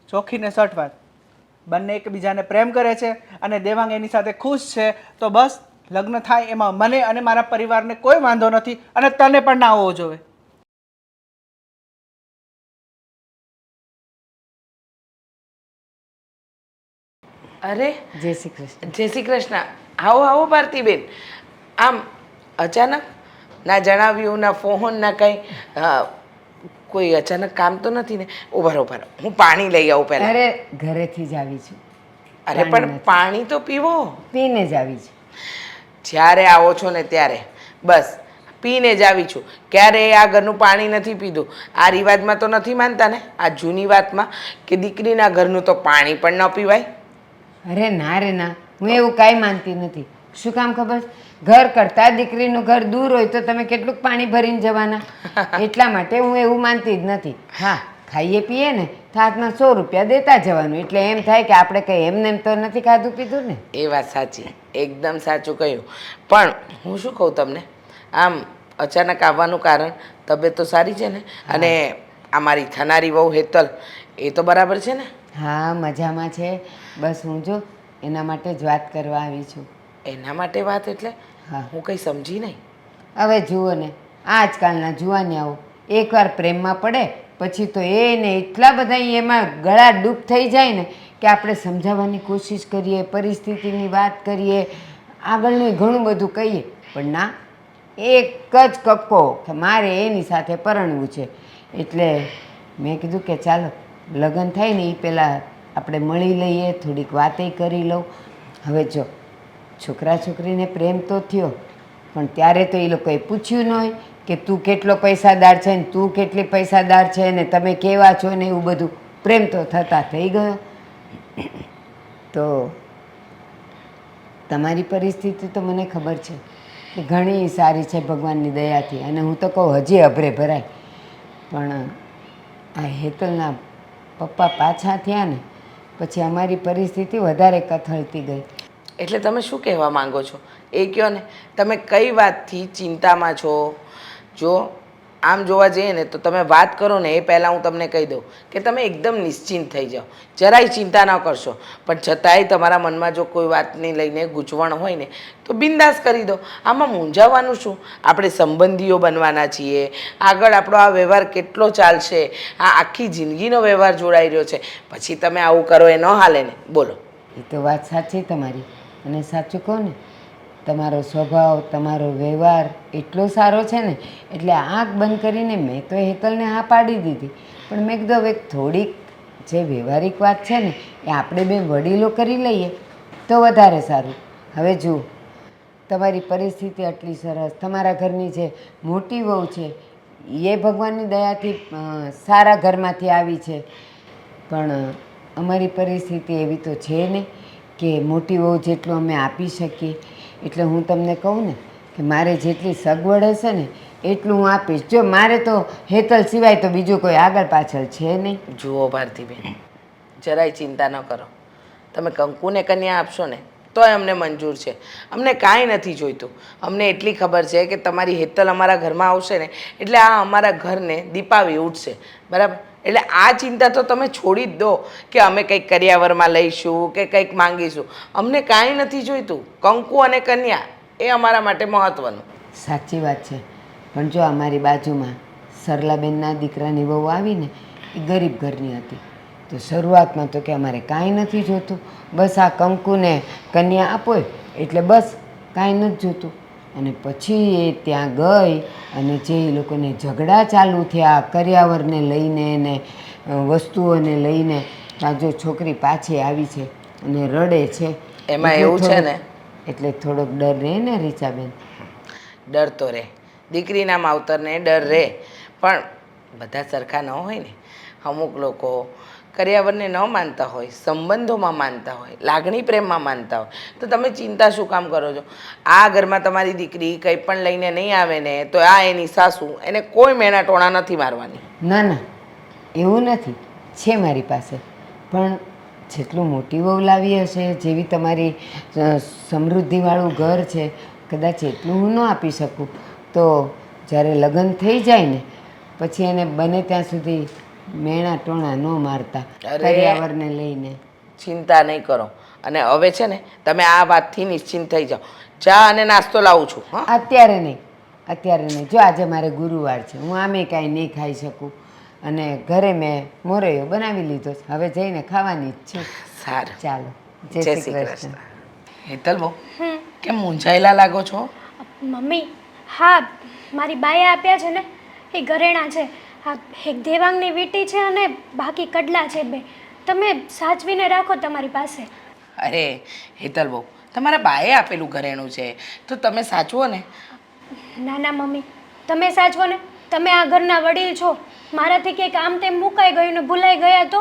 ચોખ્ખી ને સટ વાત, બંને એકબીજાને પ્રેમ કરે છે અને દેવાંગ એની સાથે ખુશ છે, તો બસ લગ્ન થાય એમાં મને અને મારા પરિવારને કોઈ વાંધો નથી અને તને પણ ના હોવો જોઈએ. અરે જય શ્રી કૃષ્ણ. જય શ્રી કૃષ્ણ. આવો આવો ભારતીબેન. આમ અચાનક ના જણાવ્યું, ના ફોન, ના કંઈ. કોઈ અચાનક કામ તો નથી ને? ઉભા રહો, હું પાણી લઈ આવું પહેલાં. અરે ઘરેથી જ આવી છું, અરે પણ પાણી તો પીવો. પીને જ આવી છું. જ્યારે આવો છો ને ત્યારે બસ પીને જ આવી છું. ક્યારેય આ ઘરનું પાણી નથી પીધું. આ રિવાજમાં તો નથી માનતા ને, આ જૂની વાતમાં કે દીકરીના ઘરનું તો પાણી પણ ન પીવાય. અરે ના રે ના, હું એવું કાંઈ માનતી નથી. શું કામ ખબર છે? ઘર કરતાં દીકરીનું ઘર દૂર હોય તો તમે કેટલુંક પાણી ભરીને જવાના, એટલા માટે હું એવું માનતી જ નથી. હા, ખાઈએ પીએ ને તો હાથમાં 100 રૂપિયા દેતા જવાનું, એટલે એમ થાય કે આપણે કંઈ એમને એમ તો નથી ખાધું પીધું ને. એ વાત સાચી, એકદમ સાચું કહ્યું. પણ હું શું કહું તમને, આમ અચાનક આવવાનું કારણ, તબિયત તો સારી છે ને? અને આ મારી થનારી વહુ હેતલ એ તો બરાબર છે ને? હા, મજામાં છે. બસ હું જો એના માટે જ વાત કરવા આવી છું. એના માટે વાત એટલે? હા. હું કંઈ સમજી નહીં. હવે જુઓ ને, આજકાલના જુવાનિયાઓ એકવાર પ્રેમમાં પડે પછી તો એને એટલા બધા એમાં ગળા ડૂબ થઈ જાય ને કે આપણે સમજાવવાની કોશિશ કરીએ, પરિસ્થિતિની વાત કરીએ, આગળનું ઘણું બધું કહીએ, પણ ના, એક જ કક્કો કે મારે એની સાથે પરણવું છે. એટલે મેં કીધું કે ચાલો લગ્ન થાય ને એ પહેલાં આપણે મળી લઈએ, થોડીક વાતે કરી લઉં. હવે જો છોકરા છોકરીને પ્રેમ તો થયો, પણ ત્યારે તો એ લોકોએ પૂછ્યું ન હોય કે તું કેટલો પૈસાદાર છે ને તું કેટલી પૈસાદાર છે ને તમે કેવા છો ને એવું બધું. પ્રેમ તો થતા થઈ ગયો. તો તમારી પરિસ્થિતિ તો મને ખબર છે કે ઘણી સારી છે ભગવાનની દયાથી, અને હું તો કહું હજી અભરે ભરાય. પણ આ હેતલના પપ્પા પાછા થયા ને પછી અમારી પરિસ્થિતિ વધારે કથળતી ગઈ. એટલે તમે શું કહેવા માંગો છો એ કહો ને. તમે કઈ વાતથી ચિંતામાં છો? જો આમ જોવા જઈએ ને તો તમે વાત કરો ને એ પહેલાં હું તમને કહી દઉં કે તમે એકદમ નિશ્ચિંત થઈ જાઓ, જરાય ચિંતા ન કરશો. પણ છતાંય તમારા મનમાં જો કોઈ વાતને લઈને ગૂંચવણ હોય ને તો બિંદાસ કરી દો. આમાં મૂંઝાવાનું શું? આપણે સંબંધીઓ બનવાના છીએ, આગળ આપણો આ વ્યવહાર કેટલો ચાલશે, આ આખી જિંદગીનો વ્યવહાર જોડાઈ રહ્યો છે. પછી તમે આવું કરો એ ન હાલે ને? બોલો. એ તો વાત સાચી તમારી, અને સાચું કહો ને તમારો સ્વભાવ, તમારો વ્યવહાર એટલો સારો છે ને એટલે આંખ બંધ કરીને મેં તો હેતલને હા પાડી દીધી. પણ મેં કીધું હવે થોડીક જે વ્યવહારિક વાત છે ને એ આપણે બે વડીલો કરી લઈએ તો વધારે સારું. હવે જુઓ, તમારી પરિસ્થિતિ આટલી સરસ, તમારા ઘરની જે મોટી વહુ છે એ ભગવાનની દયાથી સારા ઘરમાંથી આવી છે, પણ અમારી પરિસ્થિતિ એવી તો છે નહીં કે મોટી વહુ જેટલું અમે આપી શકીએ. એટલે હું તમને કહું ને કે મારે જેટલી સગવડ હશે ને એટલું હું આપીશ. જો મારે તો હેતલ સિવાય તો બીજું કોઈ આગળ પાછળ છે નહીં. જુઓ ભારતીબેન, જરાય ચિંતા ન કરો. તમે કંકુને કન્યા આપશો ને તોય અમને મંજૂર છે. અમને કાંઈ નથી જોઈતું. અમને એટલી ખબર છે કે તમારી હેતલ અમારા ઘરમાં આવશે ને એટલે આ અમારા ઘરને દીપાવી ઉઠશે, બરાબર? એટલે આ ચિંતા તો તમે છોડી જ દો કે અમે કંઈક કરિયાવરમાં લઈશું કે કંઈક માંગીશું. અમને કાંઈ નથી જોઈતું. કંકુ અને કન્યા એ અમારા માટે મહત્ત્વનું. સાચી વાત છે. પણ જો અમારી બાજુમાં સરલાબેનના દીકરાની વહુ આવીને એ ગરીબ ઘરની હતી, તો શરૂઆતમાં તો કે અમારે કાંઈ નથી જોતું, બસ આ કંકુને કન્યા આપો એટલે બસ કાંઈ નથી જોતું. અને પછી એ ત્યાં ગઈ અને જે એ લોકોને ઝઘડા ચાલુ થયા કરિયાવરને લઈને ને વસ્તુઓને લઈને, આ જો છોકરી પાછી આવી છે અને રડે છે એમાં એટલે એવું છે થોડોક- ને, એટલે થોડોક ડર રહે ને રીચાબેન. ડર તો રહે, દીકરીના માવતરને ડર રહે, પણ બધા સરખા ન હોય ને. અમુક લોકો કરિયાવરને ન માનતા હોય, સંબંધોમાં માનતા હોય, લાગણી પ્રેમમાં માનતા હોય, તો તમે ચિંતા શું કામ કરો છો? આ ઘરમાં તમારી દીકરી કંઈ પણ લઈને નહીં આવે ને તો આ એની સાસુ એને કોઈ મેણા ટોણા નથી મારવાની. ના ના, એવું નથી, છે મારી પાસે. પણ જેટલું મોટી વહુ લાવી હશે, જેવી તમારી સમૃદ્ધિવાળું ઘર છે, કદાચ એટલું હું ન આપી શકું. તો જ્યારે લગ્ન થઈ જાય ને પછી એને બને ત્યાં સુધી મેણા ટોણા ન મારતા અરે! કરિયાવરને લઈને. ચિંતા નહીં કરો. અને હવે છે ને તમે આ વાતથી નિશ્ચિંત થઈ જાઓ. ચા અને નાસ્તો લાવું છું. હા, અત્યારે નહીં, અત્યારે નહીં. જો આજે મારે ગુરુવાર છે, હું આમે કાંઈ નહીં ખાઈ શકું. અને ઘરે મેં મોરૈયો બનાવી લીધો છે, હવે જઈને ખાવાની જ છે. સારું. ચાલો, જય શ્રી કૃષ્ણ. હેતલ બહુ કેમ મૂંઝાયેલા લાગો છો? મમ્મી, હા, મારી બાએ આપ્યા છે ને એ ઘરેણાં છે. હા, એક દેવાંગની વીંટી છે અને બાકી કડલા છે 2. તમે સાચવીને રાખો તમારી પાસે. અરે હેતલ બહુ, તમારા બાએ આપેલું ઘરેણું છે તો તમે સાચવો ને. ના ના મમ્મી, તમે સાચવો ને. તમે આ ઘરના વડીલ છો. મારાથી કંઈક આમ તેમ મુકાઈ ગયું ને ભૂલાઈ ગયા તો?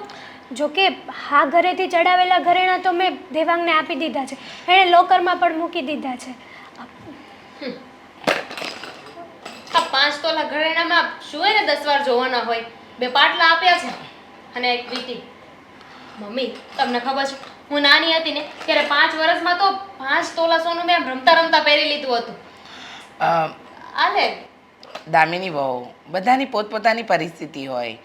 જોકે હા, ઘરેથી ચડાવેલા ઘરેણાં તો મેં દેવાંગને આપી દીધા છે. એણે લોકરમાં પણ મૂકી દીધા છે. આ 5 તોલા ઘરેણામાં શું હોય ને 10 વાર જોવાના હોય. 2 પાટલા આપ્યા છે અને એક વીંટી. મમ્મી, તમને ખબર છે હું નાની હતી ને ત્યારે 5 વર્ષમાં તો 5 તોલા સોનું મેં રમતા રમતા પહેરી લીધું હતું. આલે દામિની વહુ, બધાની પોતપોતાની પરિસ્થિતિ હોય.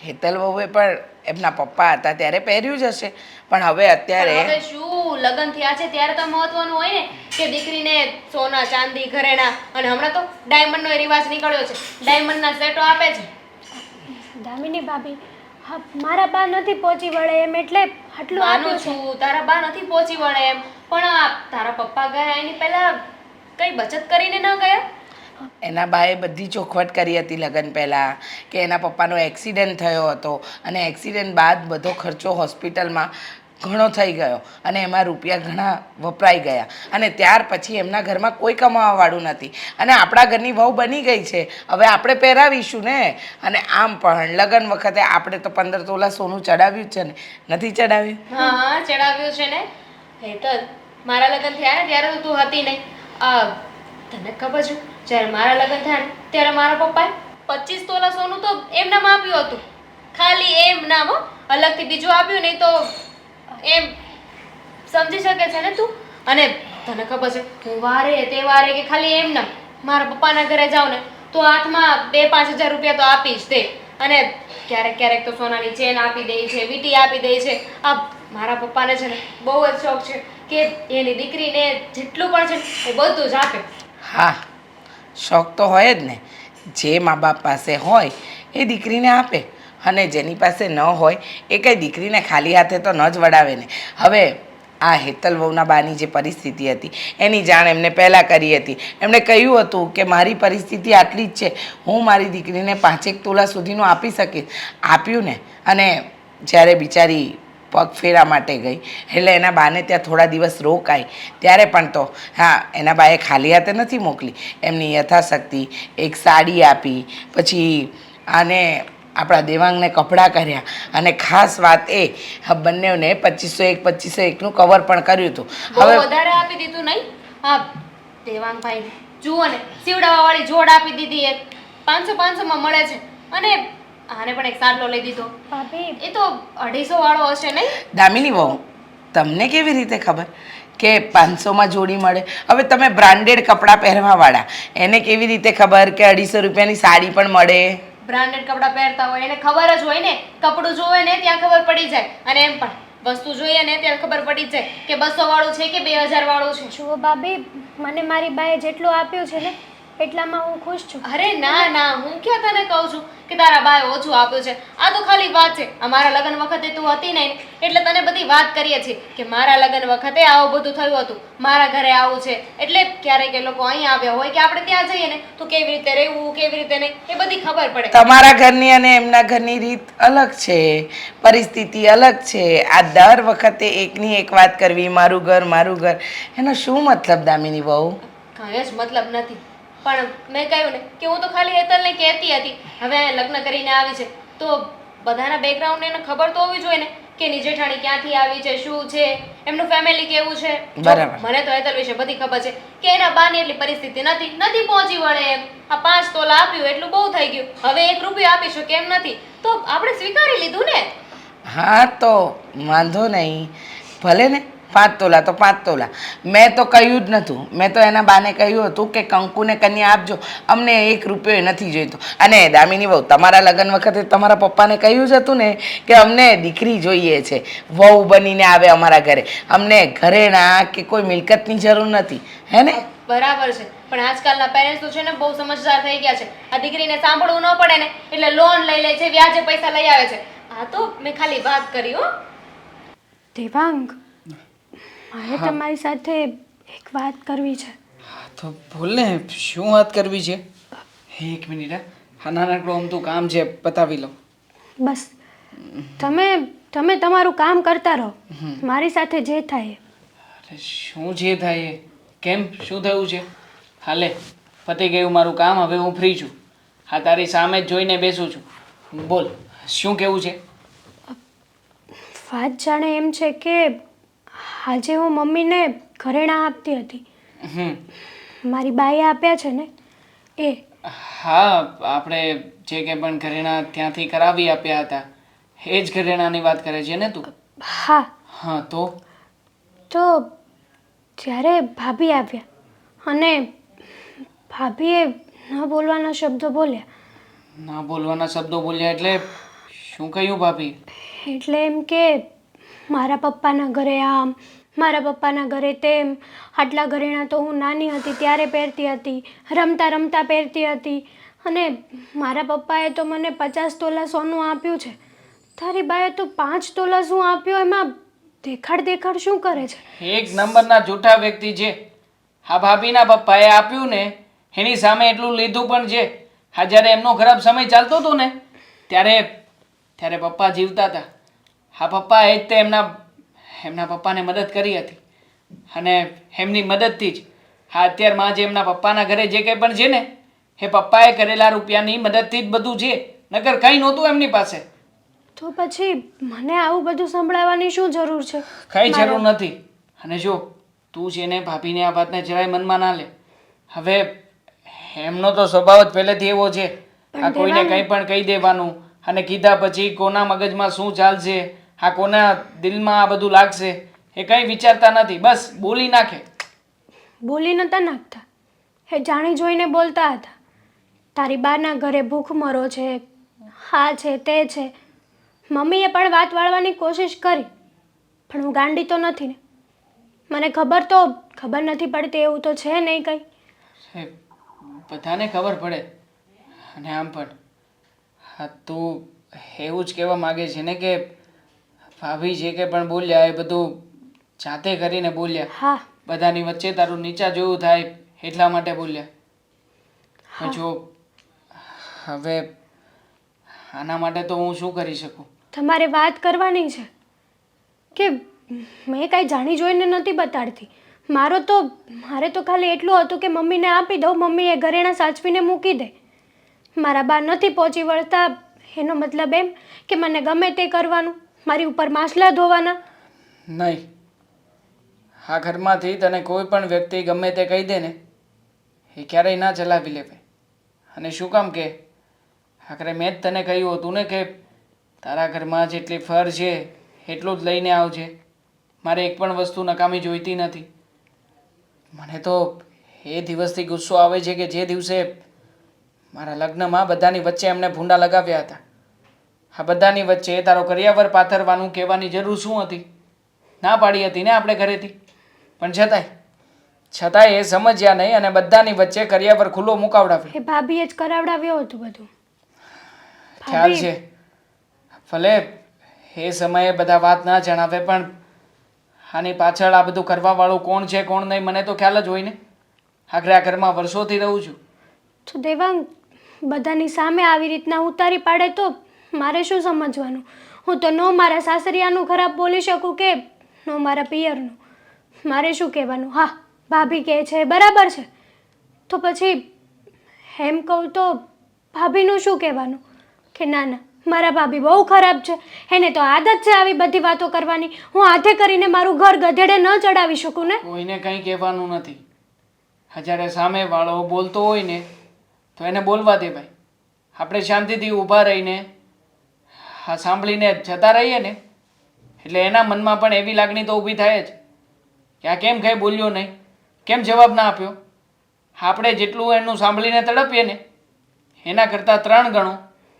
હેતલ વહુએ પણ એમના પપ્પા હતા ત્યારે પહેર્યું જ હશે, પણ હવે અત્યારે હવે શું લગ્ન થયા છે ત્યારે તો મહત્વનું હોય ને કે દીકરીને સોના ચાંદી ઘરેણા, અને હમણાં તો ડાયમંડનો રિવાજ નીકળ્યો છે. ડાયમંડના સેટો આપે છે. દામિની ભાભી, હા, મારા બા નથી પહોંચી વળે એમ એટલે આટલું માનું આપ્યું છે. છું તારા બા નથી પહોંચી વળે એમ, પણ આ તારા પપ્પા ગયા એની પહેલા કઈ બચત કરીને ન ગયા? એના બાએ બધી ચોખવટ કરી હતી લગ્ન પહેલાં કે એના પપ્પાનો એક્સિડન્ટ થયો હતો અને એક્સિડન્ટ બાદ બધો ખર્ચો હોસ્પિટલમાં ઘણો થઈ ગયો અને એમાં રૂપિયા ઘણા વપરાઈ ગયા અને ત્યાર પછી એમના ઘરમાં કોઈ કમાવાવાળું નથી અને આપણા ઘરની વહુ બની ગઈ છે. હવે આપણે પહેરાવીશું ને. અને આમ પણ લગ્ન વખતે આપણે તો 15 તોલા સોનું ચડાવ્યું જ છે ને, નથી ચડાવ્યું? હા હા, ચડાવ્યું છે ને. હેતલ, મારા લગ્ન થયા ને ત્યારે તો તું હતી નહીં. તને ખબર છે જ્યારે મારા લગ્ન થયા ને ત્યારે મારા પપ્પાએ 25 તોલા સોનું તો એમ નામ આપ્યું હતું. ખાલી એમ નામ, હો, અલગથી બીજું આપ્યું નહીં તો એમ સમજી શકે છે ને તું. અને તને ખબર છે હું વારે તહેવારે કે ખાલી એમ નામ મારા પપ્પાના ઘરે જાઉં ને તો હાથમાં 2-5 હજાર રૂપિયા તો આપી જ દે. અને ક્યારેક ક્યારેક તો સોનાની ચેન આપી દે છે, વીંટી આપી દે છે. આ મારા પપ્પાને છે ને બહુ જ શોખ છે કે એની દીકરીને જેટલું પણ છે ને એ બધું જ આપે. હા, શોખ તો હોય જ ને. જે મા બાપ પાસે હોય એ દીકરીને આપે અને જેની પાસે ન હોય એ કંઈ દીકરીને ખાલી હાથે તો ન જ વડાવે ને. હવે આ હેતલ વહુના બાની જે પરિસ્થિતિ હતી એની જાણ એમને પહેલાં કરી હતી. એમણે કહ્યું હતું કે મારી પરિસ્થિતિ આટલી જ છે, હું મારી દીકરીને 5 તોલા સુધીનું આપી શકીશ. આપ્યું ને. અને જ્યારે બિચારી પગ ફેરા માટે ગઈ એટલે એના બાને ત્યાં થોડા દિવસ રોકાઈ ત્યારે પણ તો હા, એના બાએ ખાલી હાથે નથી મોકલી. એમની યથાશક્તિ એક સાડી આપી, પછી આને આપણા દેવાંગને કપડાં કર્યા અને ખાસ વાત એ બંનેને 2501-2501નું કવર પણ કર્યું હતું. બહુ વધારે આપી દીધું નહીં? હા, દેવાંગભાઈ જુઓ ને, સીવડાવા વાળી જોડ આપી દીધી. એક 500-500માં મળે છે અને આને પણ એક સાટલો લઈ દીધો. ભાભી, એ તો 250 વાળો હશે નહીં? દામિની વહુ, તમને કેવી રીતે ખબર કે 500માં જોડી મળે? હવે તમે બ્રાન્ડેડ કપડાં પહેરવાવાળા, એને કેવી રીતે ખબર કે 250 રૂપિયાની સાડી પણ મળે? બ્રાન્ડેડ કપડાં પહેરતા હોય એને ખબર જ હોય ને. કપડું જોવે ને ત્યાં ખબર પડી જાય. અને એમ પણ વસ્તુ જોઈએ ને ત્યારે ખબર પડી જાય કે 200 વાળું છે કે 2000 વાળું છે. જુઓ ભાભી, મને મારી બાએ જેટલું આપ્યું છે ને એટલામાં હું ખુશ છું. અરે ના ના, હું ક્યાં તને કહું છું કે તારા બાએ ઓછું આપ્યું છે. આ તો ખાલી વાત છે. અમારા લગ્ન વખતે તું હતી નહીં એટલે તને બધી વાત કરીએ છીએ કે મારા લગ્ન વખતે આવું બધું થયું હતું, મારા ઘરે આવું છે. એટલે ક્યારેક એ લોકો અહીં આવ્યા હોય કે આપણે ત્યાં જઈએ ને તો કેવી રીતે રહેવું કેવી રીતે નહીં એ બધી ખબર પડે. તમારા ઘરની અને એમના ઘરની રીત અલગ છે, પરિસ્થિતિ અલગ છે. આ દર વખતે એકની એક વાત કરવી, મારું ઘર, એનો શું મતલબ દામિની બહુ? કાંઈ જ મતલબ નથી. પણ મેં કહ્યું ને કે હું તો ખાલી હેતલને કહેતી હતી. હવે અહીંયા લગ્ન કરીને આવી છે તો બધાના બેકગ્રાઉન્ડને એને ખબર તો હોવી જોઈએ ને કે એની જેઠાણી ક્યાંથી આવી છે, શું છે, એમનું ફેમિલી કેવું છે. જો, બરાબર. મને તો હેતલ વિશે બધી ખબર છે કે એના બાની એટલી પરિસ્થિતિ નથી પહોંચી વળે એમ. આ 5 તોલા આપ્યું એટલું બહુ થઈ ગયું. હવે 1 રૂપિયો આપી શકે એમ નથી તો આપણે સ્વીકારી લીધું ને. હા તો વાંધો નહીં, ભલે ને 5 તોલા તો 5 તોલા. મેં તો કહ્યું જ નહોતું. મેં તો એના બાને કહ્યું હતું કે કંકુને કન્યા આપજો, અમને 1 રૂપિયો નથી જોઈતો. અને દામિની બહુ, તમારા લગ્ન વખતે તમારા પપ્પાને કહ્યું જ હતું ને કે અમને દીકરી જોઈએ છે, વહુ બનીને આવે અમારા ઘરે, અમને ઘરેણા કે કોઈ મિલકતની જરૂર નથી, હે ને? બરાબર છે, પણ આજકાલના પેરેન્ટ્સ તો છે ને બહુ સમજદાર થઈ ગયા છે. આ દીકરીને સાંભળવું ન પડે ને એટલે લોન લઈ લે છે, વ્યાજે પૈસા લઈ આવે છે. આ તો મેં ખાલી વાત કરી હો. દેવાંગ, મારે તમારી સાથે એક વાત કરવી છે. તો બોલ ને, શું વાત કરવી છે? 1 મિનિટ, હા નાનકડું આમ તું કામ છે પતાવી લો. બસ તમે તમારું કામ કરતા રહો, મારી સાથે જે થાય એ. અરે શું જે થાય એ? કેમ, શું થયું છે? હાલે, પતી ગયું મારું કામ, હવે હું ફ્રી છું. હા, તારી સામે જ જોઈને બેસું છું. બોલ, શું કેવું છે? વાત જાણે એમ છે કે આજે હું મમ્મીને ઘરેણાં આપતી હતી. મારી બાએ આપ્યા છે ને એ. હા, આપણે જે કંઈ પણ ઘરેણાં ત્યાંથી કરાવી આપ્યા હતા એ જ ઘરેણાંની વાત કરે છે ને તું? હા. હા તો જ્યારે ભાભી આવ્યા અને ભાભીએ ન બોલવાના શબ્દો બોલ્યા. ના બોલવાના શબ્દો બોલ્યા એટલે શું કહ્યું ભાભી? એટલે એમ કે મારા પપ્પાના ઘરે આમ, મારા પપ્પાના ઘરે તેમ, આટલા ઘરેણાં તો હું નાની હતી ત્યારે પહેરતી હતી, રમતા રમતા પહેરતી હતી, અને મારા પપ્પાએ તો મને 50 તોલા સોનું આપ્યું છે, તારી બાએ તો 5 તોલા શું આપ્યો? એમાં દેખાડ શું કરે છે? 1 નંબરના જૂઠા વ્યક્તિ છે. હા, ભાભીના પપ્પાએ આપ્યું ને એની સામે એટલું લીધું પણ છે. હા, જ્યારે એમનો ખરાબ સમય ચાલતો હતો ને ત્યારે પપ્પા જીવતા હતા. હા, પપ્પાએ જ તે એમના પપ્પાને મદદ કરી હતી અને એમની મદદથી જ હા અત્યારમાં જે એમના પપ્પાના ઘરે જે કંઈ પણ છે ને એ પપ્પાએ કરેલા રૂપિયાની મદદથી જ બધું છે, નકર કંઈ નહોતું એમની પાસે. તો પછી મને આવું બધું સંભળાવવાની શું જરૂર છે? કંઈ જરૂર નથી. અને જો તું છે ને ભાભીને આ વાતને જરાય મનમાં ના લે. હવે એમનો તો સ્વભાવ જ પહેલેથી એવો છે, આ કોઈને કંઈ પણ કહી દેવાનું, અને કીધા પછી કોના મગજમાં શું ચાલશે, આ કોના દિલમાં આ બધું લાગશે એ કંઈ વિચારતા નથી, બસ બોલી નાખે. બોલી નતા નાખતા, એ જાણી જોઈને બોલતા હતા. તારી બાના ઘરે ભૂખમરો છે, હા છે તે છે. મમ્મીએ પણ વાત વાળવાની કોશિશ કરી, પણ હું ગાંડી તો નથી ને. મને ખબર નથી પડતી એવું તો છે નહીં કંઈ. બધાને ખબર પડે. અને આમ પણ હા, તું એવું જ કહેવા માગે છે ને કે ભાભી જે કંઈ પણ બોલ્યા એ બધું જાતે કરીને બોલ્યા? હા. બધાની વચ્ચે તારું નીચા જેવું થાય એટલા માટે બોલ્યા? જો હવે આના માટે તો હું શું કરી શકું? તમારે વાત કરવાની છે કે મેં કાંઈ જાણી જોઈને નથી બતાડતી. મારે તો ખાલી એટલું હતું કે મમ્મીને આપી દઉં, મમ્મી એ ઘરેણાં સાચવીને મૂકી દે. મારા બા નથી પહોંચી વળતા એનો મતલબ એમ કે મને ગમે તે કરવાનું, મારી ઉપર માસલા ધોવાના? નહીં, આ ઘરમાંથી તને કોઈ પણ વ્યક્તિ ગમે તે કહી દે ને એ ક્યારેય ના ચલાવી લેવાય. અને શું કામ કે આખરે મેં જ તને કહ્યું હતું ને કે તારા ઘરમાં જેટલી ફર છે એટલું જ લઈને આવજે, મારે એક પણ વસ્તુ નકામી જોઈતી નથી. મને તો એ દિવસથી ગુસ્સો આવે છે કે જે દિવસે મારા લગ્નમાં બધાની વચ્ચે એમને ભૂંડા લગાવ્યા હતા. આ બધાની વચ્ચે તારો કરિયાવર પાથરવાનું કહેવાની જરૂર શું હતી? ના પાડી હતી ને આપણે ઘરેથી, પણ છતાંય એ સમજ્યા નહીં અને બધાની વચ્ચે કરિયાવર ખુલ્લો મુકાવડાવ્યો. એ ભાભીએ જ કરાવડાવ્યું હતું બધું. ખ્યાલ છે. ભલે એ સમયે બધા વાત ના જણાવે પણ આની પાછળ આ બધું કરવા વાળું કોણ છે કોણ નહીં મને તો ખ્યાલ જ હોય ને. આખરે આ ઘરમાં વર્ષોથી રહું છું. તો દેવાંગ, બધાની સામે આવી રીતના ઉતારી પાડે તો મારે શું સમજવાનું? હું તો નો મારા સાસરિયાનું ખરાબ બોલી શકું કે નો મારા પિયરનું. મારે શું કહેવાનું? હા, ભાભી કહે છે બરાબર છે, તો પછી એમ કહું તો ભાભીનું શું કહેવાનું કે ના ના મારા ભાભી બહુ ખરાબ છે, એને તો આદત છે આવી બધી વાતો કરવાની, હું હાથે કરીને મારું ઘર ગધેડે ન ચડાવી શકું ને. કોઈને કંઈ કહેવાનું નથી. જ્યારે સામેવાળો બોલતો હોય ને તો એને બોલવા દે ભાઈ. આપણે શાંતિથી ઊભા રહીને હા સાંભળીને જતા રહીએ ને એટલે એના મનમાં પણ એવી લાગણી તો ઊભી થાય જ કે આ કેમ કંઈ બોલ્યો નહીં, કેમ જવાબ ના આપ્યો. આપણે જેટલું એનું સાંભળીને તડપીએ ને એના કરતાં 3 ગણું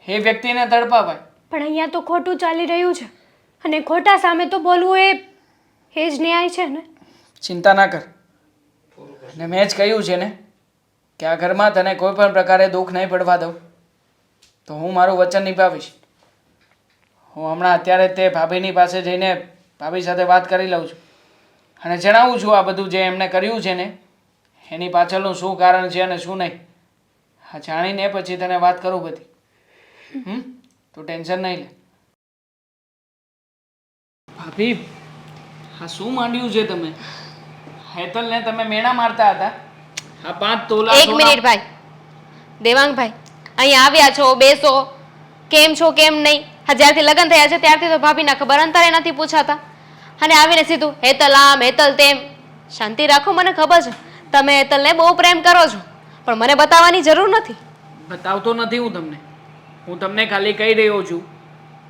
એ વ્યક્તિને તડપાવાય. પણ અહીંયા તો ખોટું ચાલી રહ્યું છે અને ખોટા સામે તો બોલવું એ જ ન્યાય છે ને. ચિંતા ના કર. અને મેં જ કહ્યું છે ને કે આ ઘરમાં તને કોઈ પણ પ્રકારે દુઃખ નહીં પડવા દઉં. તો હું મારું વચન નિભાવીશ. હું હમણાં અત્યારે તે ભાભીની પાસે જઈને ભાભી સાથે વાત કરી લઉં છું અને જણાવું છું આ બધું જે એમણે કર્યું છે ને એની પાછળનું શું કારણ છે અને શું નહીં. હા જાણીને પછી તને વાત કરું બધી. તું ટેન્શન નહીં લે. ભાભી હા શું માંડ્યું છે તમે? હેતલને તમે મેણા મારતા હતા. આ 5 તોલા એક મિનિટ ભાઈ. દેવાંગભાઈ, અહીંયા આવ્યા છો, બેસો. કેમ છો કેમ નહીં? હા, જ્યારથી લગ્ન થયા છે ત્યારથી તો ભાભીના ખબર અંતરે નથી પૂછાતા અને આવીને સીધું હેતલ આમ હેતલ તેમ. શાંતિ રાખો, મને ખબર છે તમે હેતલને બહુ પ્રેમ કરો છો પણ મને બતાવવાની જરૂર નથી. બતાવતો નથી હું તમને ખાલી કહી રહ્યો છું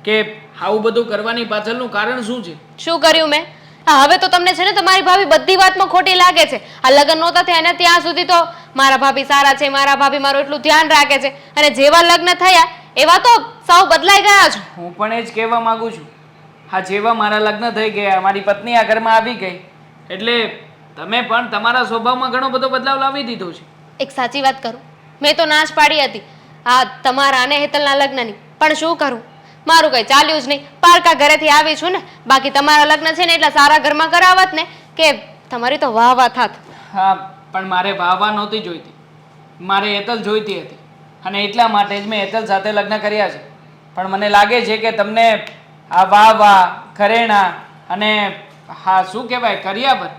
કે આવું બધું કરવાની પાછળનું કારણ શું છે. શું કર્યું મેં? હા, હવે તો તમને છે ને તમારી ભાભી બધી વાતમાં ખોટી લાગે છે. આ લગ્ન નહોતા થયા ને ત્યાં સુધી તો મારા ભાભી સારા છે, મારા ભાભી મારું એટલું ધ્યાન રાખે છે અને જેવા લગ્ન થયા એવા તો સાવ બદલાઈ ગયા છો. હું પણ એ જ કહેવા માંગુ છું. હા, જેવા મારા લગ્ન થઈ ગયા, મારી પત્ની આ ઘરમાં આવી ગઈ એટલે તમે પણ તમારા સ્વભાવમાં ઘણો બધો બદલાવ લાવી દીધો છે. એક સાચી વાત કરું, મેં તો નાશ પાડી હતી આ તમારા અને હેતલના લગ્નની, પણ શું કરું, મારું કંઈ ચાલ્યું જ નહીં. પારકા ઘરેથી આવી છું ને, બાકી તમારા લગ્ન છે ને એટલા સારા ઘરમાં કરાવત ને કે તમારી તો વાહ વાહ થાત. હા, પણ મારે વાહ નહોતી જોઈતી, મારે હેતલ જોઈતી હતી અને એટલા માટે જ મેં હેતલ સાથે લગ્ન કર્યા છે. પણ મને લાગે છે કે તમને આ વાહ ઘરેણા અને હા શું કહેવાય કરિયાવર,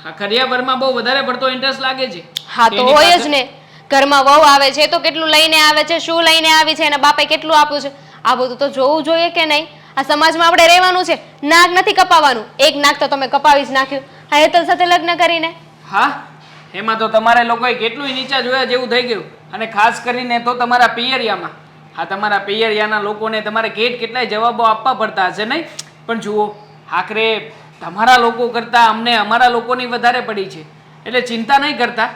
આ કરિયાવરમાં બહુ વધારે પડતો ઇન્ટરેસ્ટ લાગે છે. હા તો હોય જ ને. ઘરમાં વહુ આવે છે તો કેટલું લઈને આવે છે, શું લઈને આવી છે, એના બાપે કેટલું આપ્યું છે, આ બધું તો જોવું જોઈએ કે નહીં? આ સમાજમાં આપણે રહેવાનું છે, નાક નથી કપાવવાનું. એક નાક તો તમે કપાવી જ નાખ્યું આ હેતલ સાથે લગ્ન કરીને. હા, એમાં તો તમારે લોકોએ કેટલું નીચા જોયા જેવું થઈ ગયું અને ખાસ કરીને તો તમારા પિયરિયામાં. હા, તમારા પિયરિયાના લોકોને તમારે કેટલાય જવાબો આપવા પડતા હશે નહીં? પણ જુઓ, આખરે તમારા લોકો કરતાં અમને અમારા લોકોની વધારે પડી છે એટલે ચિંતા નહીં કરતા.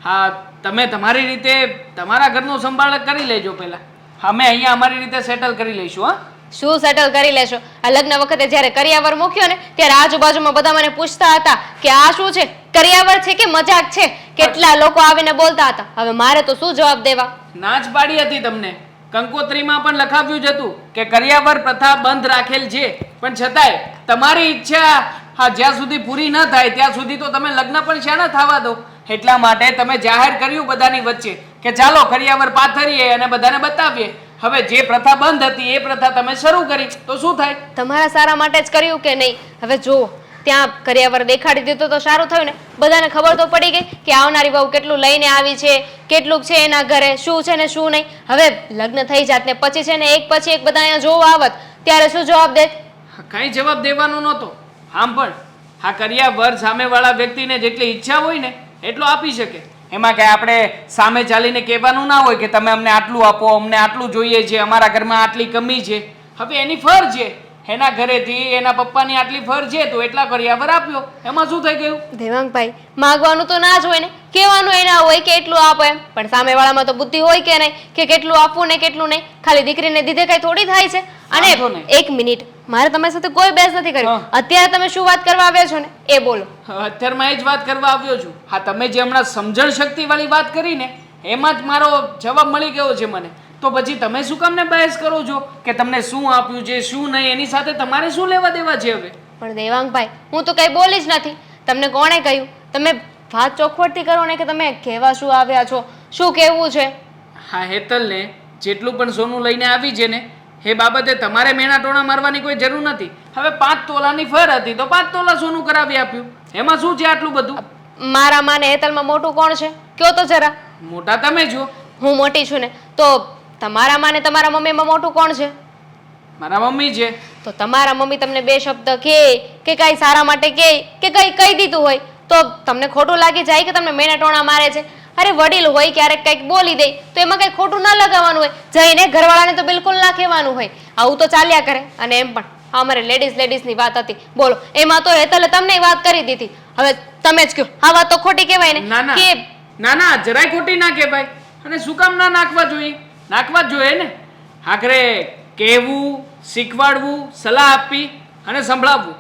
હા, તમે તમારી રીતે તમારા ઘરનો સંભાળ કરી લેજો પહેલાં. અમે અહીંયા અમારી રીતે સેટલ કરી લઈશું. હા, શું સેટલ કરી લેશો? આ લગ્ન વખતે જ્યારે કરિયાવર મૂક્યો ને ત્યારે આજુબાજુમાં બધા મને પૂછતા હતા કે આ શું છે, કરિયાવર છે કે મજાક છે? કેટલા લોકો આવીને બોલતા હતા. હવે મારે તો શું જવાબ દેવા? ના જ પાડી હતી તમને. કંકોત્રીમાં પણ લખાવ્યું જ હતું કે કરિયાવર પ્રથા બંધ રાખેલ છે, પણ છતાંય તમારી ઈચ્છા હા જ્યાં સુધી પૂરી ન થાય ત્યાં સુધી તો તમે લગ્ન પણ શાના થવા દો. એટલા માટે તમે જાહેર કર્યું બધાની વચ્ચે કે ચાલો કરિયાવર પાથરીએ અને બધાને બતાવીએ. હવે જે પ્રથા બંધ હતી એ પ્રથા તમે શરૂ કરી તો શું થાય? તમારા સારા માટે જ કર્યું કે નહીં? હવે જુઓ, ત્યાં કરિયાવર દેખાડી દીધું તો સારું થયું ને. બધાને ખબર તો પડી ગઈ કે આવનારી વહુ કેટલું લઈને આવી છે, કેટલું છે એના ઘરે, શું છે ને શું નહીં. હવે લગ્ન થઈ જાત ને પછી છે ને એક પછી એક બધા અહીંયા જોવા આવત ત્યારે શું જવાબ દેત? કાંઈ જવાબ દેવાનો નહોતો. આમ પણ આ કરિયાવર સામેવાળા વ્યક્તિને જેટલી ઈચ્છા હોય ને એટલો આપી શકે. એમાં કાંઈ આપણે સામે ચાલીને કહેવાનું ના હોય કે તમે અમને આટલું આપો, અમને આટલું જોઈએ છે, અમારા ઘરમાં આટલી કમી છે. હવે એની ફરજ છે, એના ઘરેથી એના પપ્પાની આટલી ફર છે તો એટલા કરિયાવર આપ્યો, એમાં શું થઈ ગયું? દેવાંગભાઈ, માગવાનું તો ના જ હોય ને, કહેવાનું એના હોય કે એટલું આપો એમ, પણ સામેવાળામાં તો બુદ્ધિ હોય કે નહીં કે કેટલું આપવું ને કેટલું નહીં. ખાલી દીકરીને દીધે કઈ થોડી થાય છે. અને વાંધો નહીં. એક મિનિટ, મારે તમારી સાથે કોઈ બહેસ નથી કરી. હા. અત્યારે તમે શું વાત કરવા આવ્યા છો ને એ બોલો. અત્યારમાં એ જ વાત કરવા આવ્યો છું. હા, તમે જે હમણાં સમજણ શક્તિવાળી વાત કરી ને એમાં જ મારો જવાબ મળી ગયો છે મને. તો પછી તમે શું કામને બહેસ કરો છો કે તમને શું આપ્યું છે શું નહીં, એની સાથે તમારે શું લેવા દેવા છે હવે? પણ દેવાંગભાઈ, હું તો કઈ બોલી જ નથી. તમને કોણે કહ્યું? તમે વાત ચોખવટથી કરો ને કે તમે કહેવા શું આવ્યા છો, શું કહેવું છે. હા, હેતલને જેટલું પણ સોનું લઈને આવી છે ને એ બાબતે તમારે મેણા ટોણા મારવાની કોઈ જરૂર નથી. હવે 5 તોલાની ફર હતી તો 5 તોલા સોનું કરાવી આપ્યું, એમાં શું છે આટલું બધું? મારા માને હેતલમાં મોટું કોણ છે કયો તો જરા. મોટા તમે છો. હું મોટી છું ને, તો તમારા માને તમારા મમ્મીમાં મોટું કોણ છે? મારા મમ્મી છે. તો તમારા મમ્મી તમને 2 શબ્દ કહે કે કઈ સારા માટે કહે કે કઈ કહી દીધું હોય તો તમને ખોટું લાગી જાય કે તમને મેણા ટોણા મારે છે? અરે વડીલ હોય ક્યારેક કંઈક બોલી દે તો એમાં કંઈ ખોટું ના લગાવવાનું હોય, જઈને ઘરવાળાને તો બિલકુલ ના કહેવાનું હોય. આવું તો ચાલ્યા કરે. અને એમ પણ અમારે લેડીઝની વાત હતી, બોલો એમાં તો હેતલે તમને વાત કરી દીધી. હવે તમે જ કહો, આ વાત તો ખોટી કહેવાય ને ના ના કે ના ના, જરાય ખોટી ના કહેવાય. અને શું કામ ના નાખવા જોઈએ? નાખવા જ જોઈએ ને. આખરે કહેવું, શીખવાડવું, સલાહ આપવી અને સંભળાવવું,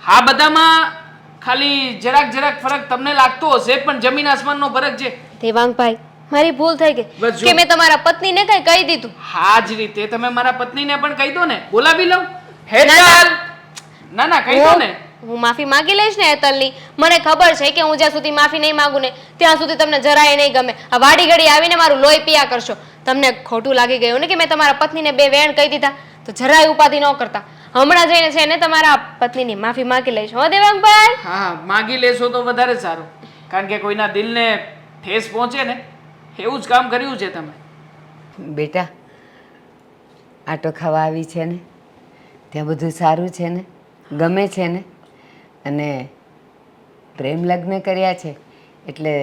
આ બધામાં ખાલી જરાક ફરક તમને લાગતો હશે પણ જમીન આસમાનનો ફરક છે. દેવાંગભાઈ, મારી ભૂલ થઈ ગઈ બસ જો. કે મેં તમારા પત્નીને કઈ કહી દીધું. આ જ રીતે તમે મારા પત્નીને પણ કહી દો ને, બોલાવી લઉં. ના, હેતલ! ના ના, કહી દો ને. હું માફી માંગી લઈશ ને હેતલની. મને ખબર છે કે હું જ્યાં સુધી માફી નહીં માંગુ ને ત્યાં સુધી તમને જરાય નહીં ગમે. આ વાડી ઘડી આવીને મારું લોહી પીયા કરશો. તમને ખોટું લાગી ગયું ને કે મેં તમારા પત્નીને 2 વેણ કહી દીધા, તો જરાય ઉપાધિ ન કરતા. હમણાં જઈને છે ને તમારા પત્નીની માફી માંગી લઈશ. હો દેવાંગભાઈ? હા, માગી લેશો તો વધારે સારું, કારણ કે કોઈના દિલને ઠેસ પહોંચે ને એવું જ કામ કર્યું છે તમે. બેટા, આટો ખાવા આવી છે ને, ત્યાં બધું સારું છે ને, ગમે છે ને, અને પ્રેમ લગ્ન કર્યા છે એટલે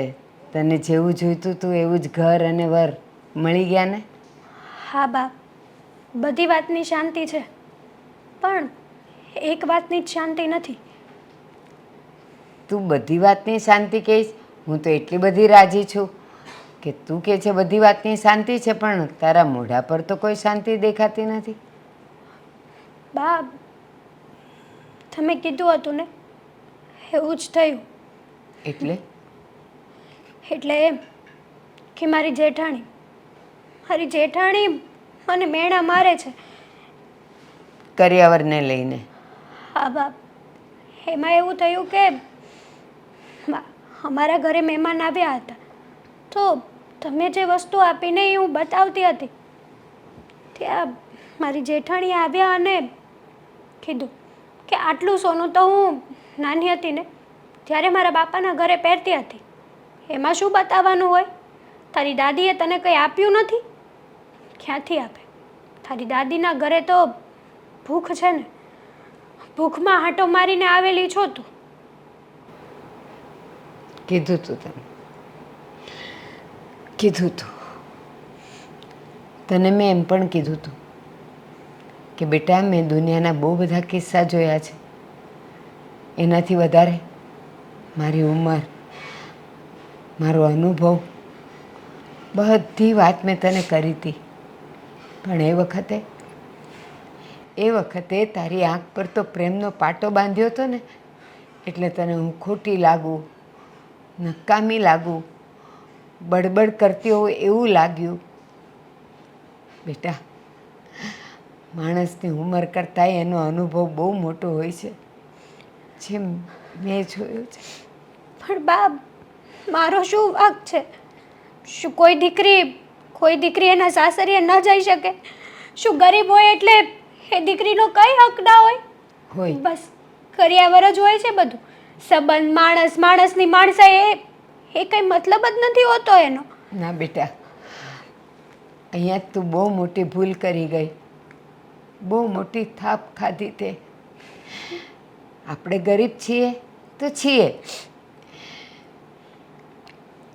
તને જેવું જોઈતું હતું એવું જ ઘર અને વર મળી ગયા ને? હા બા, બધી વાતની શાંતિ છે, પણ એક વાતની જ શાંતિ નથી. તું બધી વાતની શાંતિ કહીશ, હું તો એટલી બધી રાજી છું કે તું કહે છે બધી વાતની શાંતિ છે, પણ તારા મોઢા પર તો કોઈ શાંતિ દેખાતી નથી. બા, તમે કીધું હતું ને એવું જ થયું. એટલે એમ કે મારી જેઠાણી મને મેણા મારે છે. કરિયાવરને લઈને? હા બાપ, એમાં એવું થયું કે અમારા ઘરે મહેમાન આવ્યા હતા, તો તમે જે વસ્તુ આપીને એ હું બતાવતી હતી ત્યાં મારી જેઠાણી આવ્યા અને કીધું કે આટલું સોનું તો હું નાની હતી ને ત્યારે મારા બાપાના ઘરે પહેરતી હતી, એમાં શું બતાવવાનું હોય? તારી દાદીએ તને કંઈ આપ્યું નથી? ક્યાંથી આપે? તારી દાદીના ઘરે તો ભૂખ છે ને, ભૂખમાં હાંટો મારીને આવેલી છો તું. કીધું તું તને મેં એમ પણ કીધું તું કે બેટા મેં દુનિયાના બહુ બધા કિસ્સા જોયા છે, એનાથી વધારે મારી ઉંમર, મારો અનુભવ, બધી વાત મેં તને કરી હતી. પણ એ વખતે તારી આંખ પર તો પ્રેમનો પાટો બાંધ્યો હતો ને, એટલે તને હું ખોટી લાગું, નકામી લાગું, બડબડ કરતી હોય એવું લાગ્યું. બેટા, માણસની ઉંમર કરતાં એનો અનુભવ બહુ મોટો હોય છે, જેમ મેં જોયું છે. પણ બા, મારો શું વાંક છે? શું કોઈ દીકરી એના સાસરીએ ન જઈ શકે? શું ગરીબ હોય એટલે એ દીકરીનો કઈ હક ના હોય? બસ કરિયાવર જ હોય છે બધું. સંબંધ માણસની માણસાઈ એ કઈ મતલબ જ નથી હોતો એનો. ના બેટા, અહીંયા તું બહુ મોટી ભૂલ કરી ગઈ, બહુ મોટી થાપ ખાધી તે. આપણે ગરીબ છીએ તો છીએ,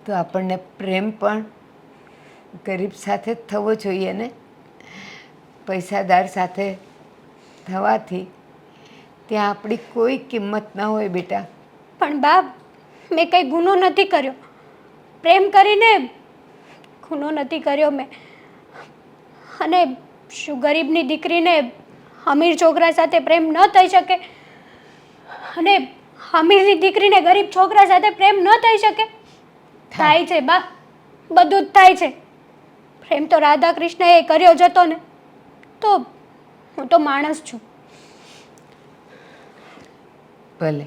તો આપણને પ્રેમ પણ ગરીબ સાથે જ થવો જોઈએ ને, પૈસાદાર સાથે થવાથી ત્યાં આપણી કોઈ કિંમત ન હોય બેટા. પણ બા, મેં કંઈ ગુનો નથી કર્યો. પ્રેમ કરીને ગુનો નથી કર્યો મેં. અને શું ગરીબની દીકરીને અમીર છોકરા સાથે પ્રેમ ન થઈ શકે? અને અમીરની દીકરીને ગરીબ છોકરા સાથે પ્રેમ ન થઈ શકે? થાય છે બા, બધું જ થાય છે. પ્રેમ તો રાધા કૃષ્ણએ કર્યો જ હતો ને. તો હું તો માણસ છું. ભલે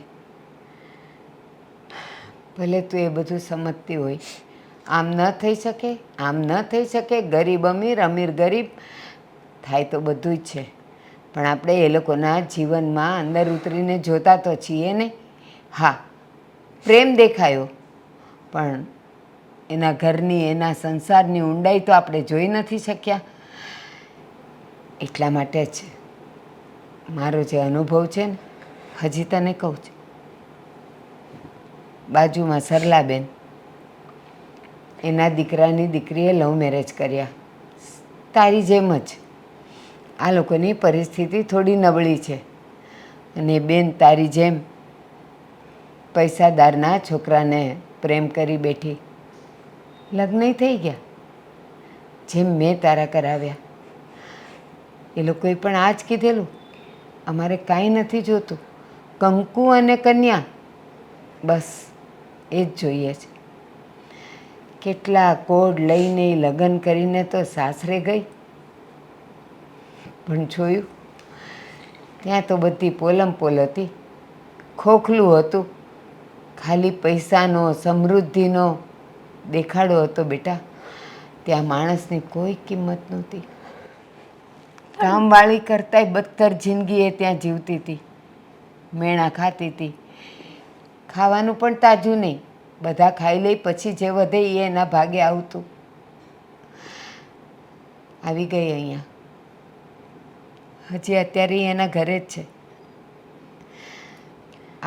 ભલે તું એ બધું સમજતી હોય, આમ ન થઈ શકે, આમ ન થઈ શકે, ગરીબ અમીર, અમીર ગરીબ થાય તો બધું જ છે. પણ આપણે એ લોકોના જીવનમાં અંદર ઉતરીને જોતા તો છીએ ને. હા, પ્રેમ દેખાયો, પણ એના ઘરની, એના સંસારની ઊંડાઈ તો આપણે જોઈ નથી શક્યા. એટલા માટે જ મારો જે અનુભવ છે ને, હજી તને કહું છું. બાજુમાં સરલાબેન, એના દીકરાની દીકરીએ લવ મેરેજ કર્યા, તારી જેમ જ. આ લોકોની પરિસ્થિતિ થોડી નબળી છે અને બેન તારી જેમ પૈસાદારના છોકરાને પ્રેમ કરી બેઠી. લગ્ન થઈ ગયા જેમ મેં તારા કરાવ્યા. એ લોકોએ પણ આ જ કીધેલું, અમારે કાંઈ નથી જોતું, કંકુ અને કન્યા બસ એ જ જોઈએ છે. કેટલા કોડ લઈને લગ્ન કરીને તો સાસરે ગઈ, પણ જોયું ત્યાં તો બધી પોલમપોલ હતી, ખોખલું હતું. ખાલી પૈસાનો, સમૃદ્ધિનો દેખાડો હતો બેટા. ત્યાં માણસની કોઈ કિંમત નહોતી. કામવાળી કરતાંય બદતર જિંદગી એ ત્યાં જીવતી હતી. મેણા ખાતી હતી, ખાવાનું પણ તાજું નહીં. બધા ખાઈ લઈ પછી જે વધે એ એના ભાગે આવતું. આવી ગઈ અહીંયા, હજી અત્યારે ઈ એના ઘરે જ છે.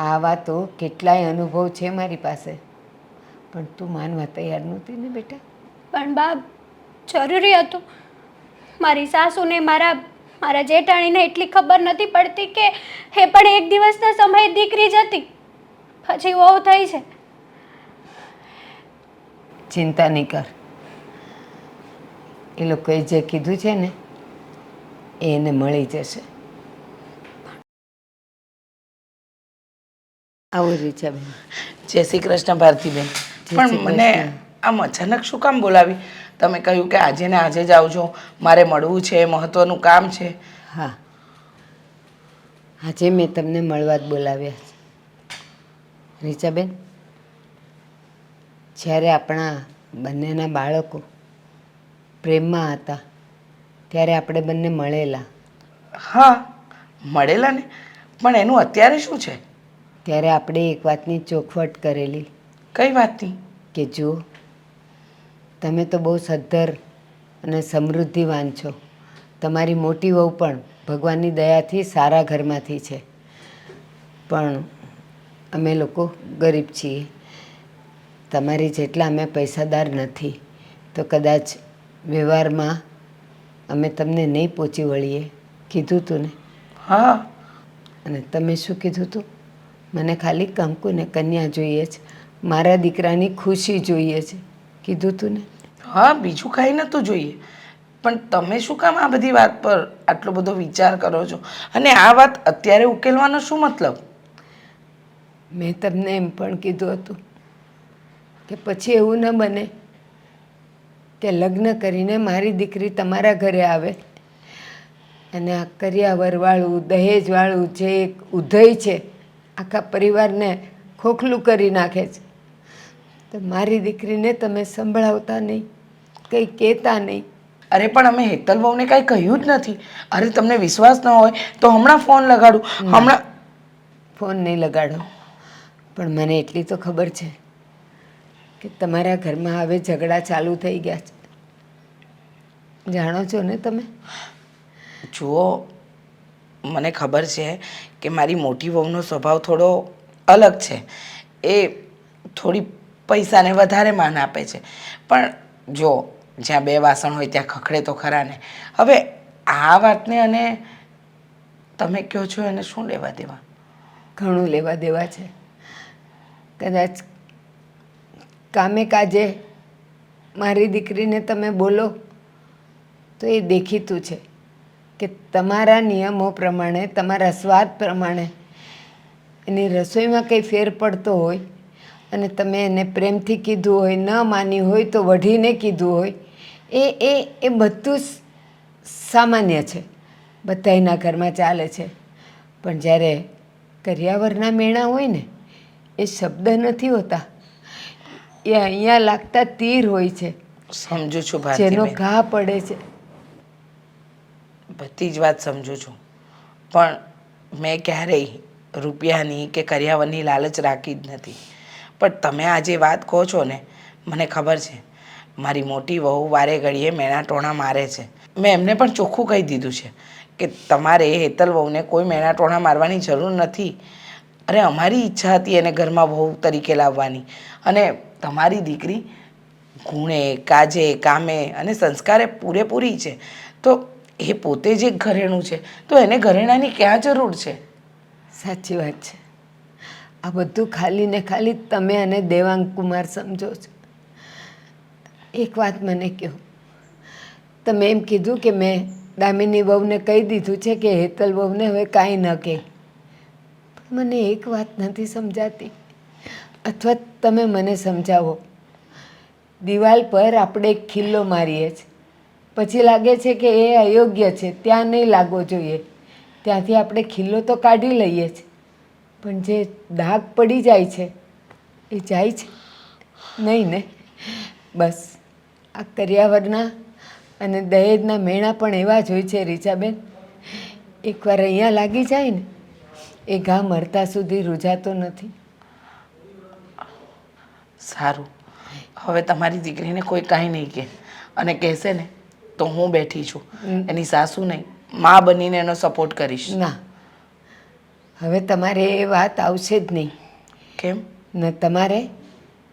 આવા તો કેટલાય અનુભવ છે મારી પાસે, પણ તું માનવા તૈયાર નહોતી ને બેટા. પણ બા, જરૂરી હતું. મારી સાસુને, મારા જેઠાણીને એટલી ખબર નથી પડતી કે એ પણ એક દિવસના સમયે દીકરી જ હતી, પછી વહુ થઈ છે. ચિંતા નહીં કર, એ લોકોએ જે કીધું છે ને એ એને મળી જશે. આવો રીચાબેન. જય શ્રી કૃષ્ણ ભારતીબેન. પણ મને આમ અચાનક શું કામ બોલાવી? તમે કહ્યું કે આજે ને આજે જ આવજો, મારે મળવું છે, મહત્વનું કામ છે. હા, આજે મેં તમને મળવા જ બોલાવ્યા છે. રીચાબેન, જ્યારે આપણા બંનેના બાળકો પ્રેમમાં હતા ત્યારે આપણે બંને મળેલા. હા, મળેલા ને, પણ એનું અત્યારે શું છે? ત્યારે આપણે એક વાતની ચોખવટ કરેલી. કઈ વાતની? કે જો તમે તો બહુ સદ્ધર અને સમૃદ્ધિવાન છો, તમારી મોટી વહુ પણ ભગવાનની દયાથી સારા ઘરમાંથી છે, પણ અમે લોકો ગરીબ છીએ. તમારી જેટલા અમે પૈસાદાર નથી, તો કદાચ વ્યવહારમાં અમે તમને નહીં પહોંચી વળીએ. કીધું તું ને? હા. અને તમે શું કીધું તું? મને ખાલી કંકુ ને કન્યા જોઈએ છે, મારા દીકરાની ખુશી જોઈએ છે. કીધું તું ને? હા, બીજું કાંઈ નહોતું જોઈએ. પણ તમે શું કામ આ બધી વાત પર આટલો બધો વિચાર કરો છો? અને આ વાત અત્યારે ઉકેલવાનો શું મતલબ? મેં તમને એમ પણ કીધું હતું કે પછી એવું ન બને કે લગ્ન કરીને મારી દીકરી તમારા ઘરે આવે અને આ કરિયાવરવાળું, દહેજવાળું જે એક ઉધઈ છે, આખા પરિવારને ખોખલું કરી નાખે છે. તો મારી દીકરીને તમે સંભળાવતા નહીં, કંઈ કહેતા નહીં. અરે પણ અમે હેતલ વહુને કાંઈ કહ્યું જ નથી. અરે તમને વિશ્વાસ ન હોય તો હમણાં ફોન લગાડું. હમણાં ફોન નહીં લગાડો, પણ મને એટલી તો ખબર છે કે તમારા ઘરમાં હવે ઝઘડા ચાલુ થઈ ગયા છે. જાણો છો ને તમે? જુઓ, મને ખબર છે કે મારી મોટી વહુનો સ્વભાવ થોડો અલગ છે. એ થોડી પૈસાને વધારે માન આપે છે. પણ જો જ્યાં બે વાસણ હોય ત્યાં ખખડે તો ખરા ને. હવે આ વાતને અને તમે કહો છો એને શું લેવા દેવા? ઘણું લેવા દેવા છે. કદાચ કામે કાજે મારી દીકરીને તમે બોલો તો એ દેખીતું છે કે તમારા નિયમો પ્રમાણે, તમારા સ્વાદ પ્રમાણે એની રસોઈમાં કંઈ ફેર પડતો હોય અને તમે એને પ્રેમથી કીધું હોય, ન માની હોય તો વઢીને કીધું હોય, એ બધું સામાન્ય છે, બધાયના ઘરમાં ચાલે છે. પણ જ્યારે કરિયાવરના મેણા હોય ને, એ શબ્દ નથી હોતા, એ અહીંયા લાગતા તીર હોય છે, સમજુ છું જેનો ભારતીબેન, ઘા પડે છે. બધી જ વાત સમજુ છું, પણ મેં ક્યારેય રૂપિયાની કે કરિયાવરની લાલચ રાખી જ નથી. પણ તમે આ જે વાત કહો છો ને, મને ખબર છે મારી મોટી વહુ વારે ઘડીએ મેણા ટોણા મારે છે. મેં એમને પણ ચોખ્ખું કહી દીધું છે કે તમારે હેતલ વહુને કોઈ મેણા ટોણા મારવાની જરૂર નથી. અરે અમારી ઈચ્છા હતી એને ઘરમાં વહુ તરીકે લાવવાની, અને તમારી દીકરી ગુણે, કાજે, કામે અને સંસ્કારે પૂરેપૂરી છે, તો એ પોતે જ એક ઘરેણું છે, તો એને ઘરેણાની ક્યાં જરૂર છે? સાચી વાત છે. આ બધું ખાલી ને ખાલી તમે અને દેવાંગ કુમાર સમજો છો. એક વાત મને કહો, તમે એમ કીધું કે મેં દામિની વહુને કહી દીધું છે કે હેતલ વહુને હવે કાંઈ ન કહે. પણ મને એક વાત નથી સમજાતી, અથવા તમે મને સમજાવો. દિવાલ પર આપણે એક ખિલ્લો મારીએ છીએ, પછી લાગે છે કે એ અયોગ્ય છે, ત્યાં નહીં લાગવો જોઈએ, ત્યાંથી આપણે ખિલ્લો તો કાઢી લઈએ છીએ, પણ જે ડાઘ પડી જાય છે એ જાય છે નહીં ને? બસ આ કરિયાવરના અને દહેજના મેણા પણ એવા જ હોય છે રીચાબેન. એકવાર અહીંયા લાગી જાય ને, એ ઘા મરતા સુધી રૂજાતો નથી. સારું, હવે તમારી દીકરીને કોઈ કાંઈ નહીં કહે, અને કહેશે ને તો હું બેઠી છું, એની સાસુ નહીં, મા બનીને એનો સપોર્ટ કરીશ. ના, હવે તમારે એ વાત આવશે જ નહીં. કેમ? ન તમારે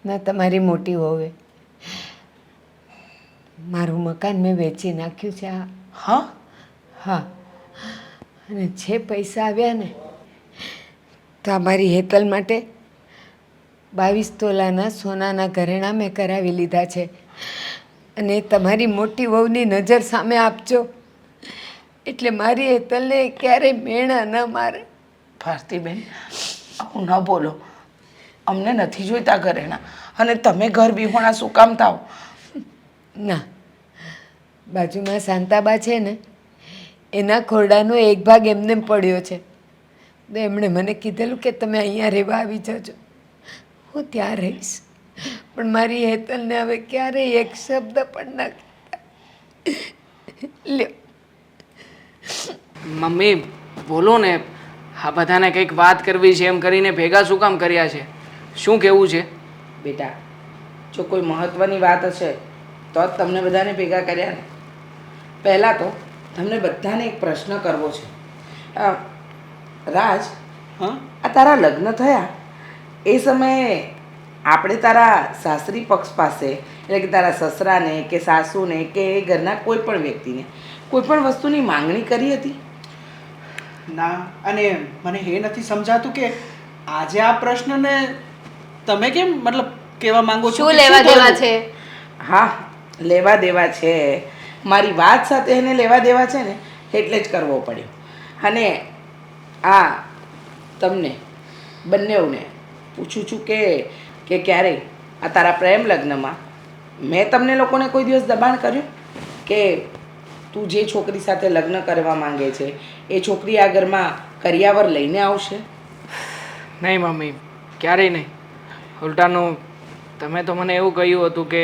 ન તમારી મોટી વહુએ. મારું મકાન મેં વેચી નાખ્યું છે. હા? હા, અને જે પૈસા આવ્યા ને તો અમારી હેતલ માટે 22 તોલાના સોનાના ઘરેણાં મેં કરાવી લીધા છે. અને તમારી મોટી વહુની નજર સામે આપજો, એટલે મારી હેતલને ક્યારેય મેણા ન મારે. ભારતીબેન, આવું ન બોલો. અમને નથી જોઈતા ઘરેણાં, અને તમે ઘર વિહોણા શું કામ થાવ? ના, બાજુમાં શાંતાબા છે ને, એના ખોરડાનો એક ભાગ એમને પડ્યો છે, તો એમણે મને કીધેલું કે તમે અહીંયા રહેવા આવી જજો, હું ત્યાં રહીશ. પણ મારી હેતલને હવે ક્યારેય એક શબ્દ પણ ના કહેતા. લ્યો. મમ્મી બોલો ને, આ બધાને કંઈક વાત કરવી છે એમ કરીને ભેગા શું કામ કર્યા છે? શું કહેવું છે? બેટા, જો કોઈ મહત્ત્વની વાત હશે તો જ તમને બધાને ભેગા કર્યા ને. પહેલાં તો તમને બધાને એક પ્રશ્ન કરવો છે. રાજ, હા? આ તારા લગ્ન થયા એ સમયે આપણે તારા સાસરી પક્ષ પાસે, એટલે કે તારા સસરાને કે સાસુને કે ઘરના કોઈ પણ વ્યક્તિને કોઈ પણ વસ્તુની માંગણી કરી હતી? ના, અને મને એ નથી સમજાતું કે આજે આ પ્રશ્નને તમે કેમ મતલબ કહેવા માંગો છો શું કે લેવા દેવા કરવું? છે? હા, લેવા દેવા છે. મારી વાત સાથે એને લેવા દેવા છે ને, એટલે જ કરવો પડ્યો. અને આ તમને બંનેઓને પૂછું છું કે ક્યારેય આ તારા પ્રેમ લગ્નમાં મેં તમને લોકોને કોઈ દિવસ દબાણ કર્યું કે તું જે છોકરી સાથે લગ્ન કરવા માંગે છે એ છોકરી આ ઘરમાં કરિયાવર લઈને આવશે? નહીં મમ્મી, ક્યારેય નહીં. ઉલટાનું તમે તો મને એવું કહ્યું હતું કે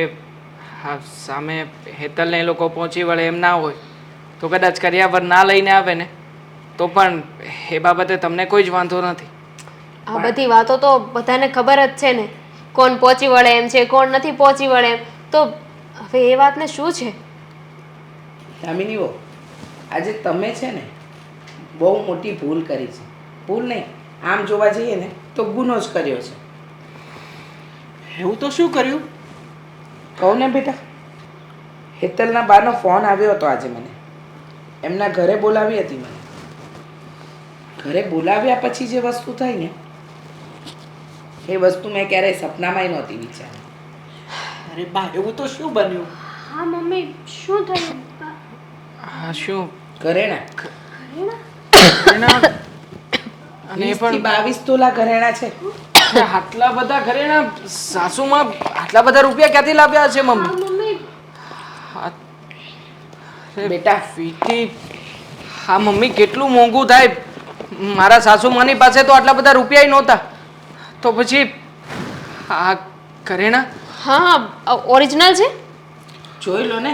હા, સામે હેતલને એ લોકો પહોંચી વળે એમ ના હોય તો કદાચ કરિયાવર ના લઈને આવે ને તો પણ એ બાબતે તમને કોઈ જ વાંધો નથી. આ બધી વાતો તો બધાને ખબર જ છે ને, કોણ પહોંચી વળે એમ છે, કોણ નથી પહોંચી વળે એમ. તો હવે એ વાતને શું છે? દામિનીઓ, આજે તમે છે ને બહુ મોટી ભૂલ કરી છે. ભૂલ નહીં, આમ જોવા જઈએ ને તો ગુનો જ કર્યો છે. એવું તો શું કર્યું? કહું ને બેટા, હેતલના બાનો ફોન આવ્યો હતો આજે મને. એમના ઘરે બોલાવી હતી મને. ઘરે બોલાવ્યા પછી જે વસ્તુ થઈ ને એ વસ્તુ મેં ક્યારેય સપનામાંય નહોતી વિચારી. અરે બા એવું તો શું બન્યું? હા મમ્મી, શું થયું? હા શું ઘરેણા ઘરેણા? અને એ 20 થી પણ 22 તોલા ઘરેણા છે. આટલા બધા ઘરેણા સાસુમાં આટલા બધા રૂપિયા ક્યાંથી લાવ્યા છે હા મમ્મી? મમ્મી, હા, બેટા વીટી. હા મમ્મી, કેટલું મોંઘું થાય. મારા સાસુમાની પાસે તો આટલા બધા રૂપિયા નહોતા. તો પછી આ ઘરેણા? હા ઓરિજિનલ છે. જોઈ લો ને,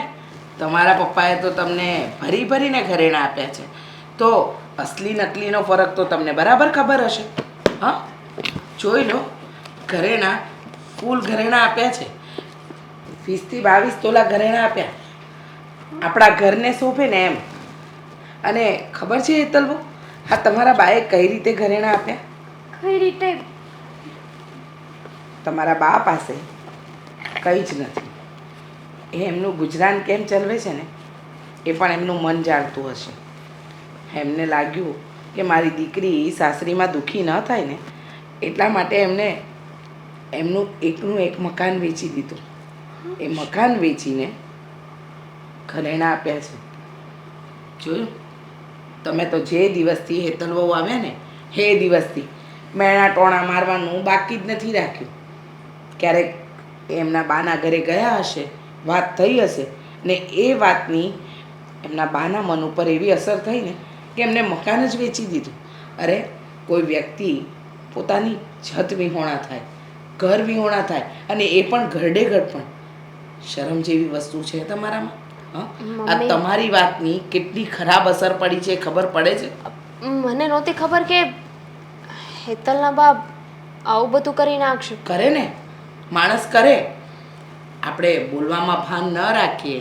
તમારા પપ્પાએ તો તમને ભરી ભરીને ઘરેણા આપ્યા છે, તો અસલી નકલીનો ફરક તો તમને બરાબર ખબર હશે. હા, જોઈ લો, ઘરેણા ફૂલ ઘરેણા આપ્યા છે. 20 થી 22 તોલા ઘરેણા આપ્યા, આપણા ઘરને શોભે ને એમ. અને ખબર છે હેતલબો, હા તમારા બાએ કઈ રીતે ઘરેણા આપ્યા? કઈ રીતે? તમારા બા પાસે કંઈ જ નથી. એ એમનું ગુજરાન કેમ ચલાવે છે ને એ પણ એમનું મન જાણતું હશે. એમને લાગ્યું કે મારી દીકરી સાસરીમાં દુઃખી ન થાય ને એટલા માટે એમને એમનું એકનું એક મકાન વેચી દીધું. એ મકાન વેચીને ઘરેણાં આપ્યા છે. જોયું? તમે તો જે દિવસથી હેતલ વહુ આવ્યા ને એ દિવસથી મેણા ટોણા મારવાનું બાકી જ નથી રાખ્યું. ક્યારેક એમના બાના ઘરે ગયા હશે, વાત થઈ હશે ને એ વાતની એમના બાના મન ઉપર એવી અસર થઈ ને કે એમને મકાન જ વેચી દીધું. અરે કોઈ વ્યક્તિ પોતાની છત વિહોણા થાય, ઘર વિહોણા થાય, અને એ પણ ઘરડે ઘર પણ, શરમ જેવી વસ્તુ છે તમારામાં? હા, આ મમ્મી. તમારી વાતની કેટલી ખરાબ અસર પડી છે ખબર પડે છે? મને નહોતી ખબર કે હેતલના બાપ આવું બધું કરી નાખશે. કરે ને, માણસ કરે. આપણે બોલવામાં ભાન ન રાખીએ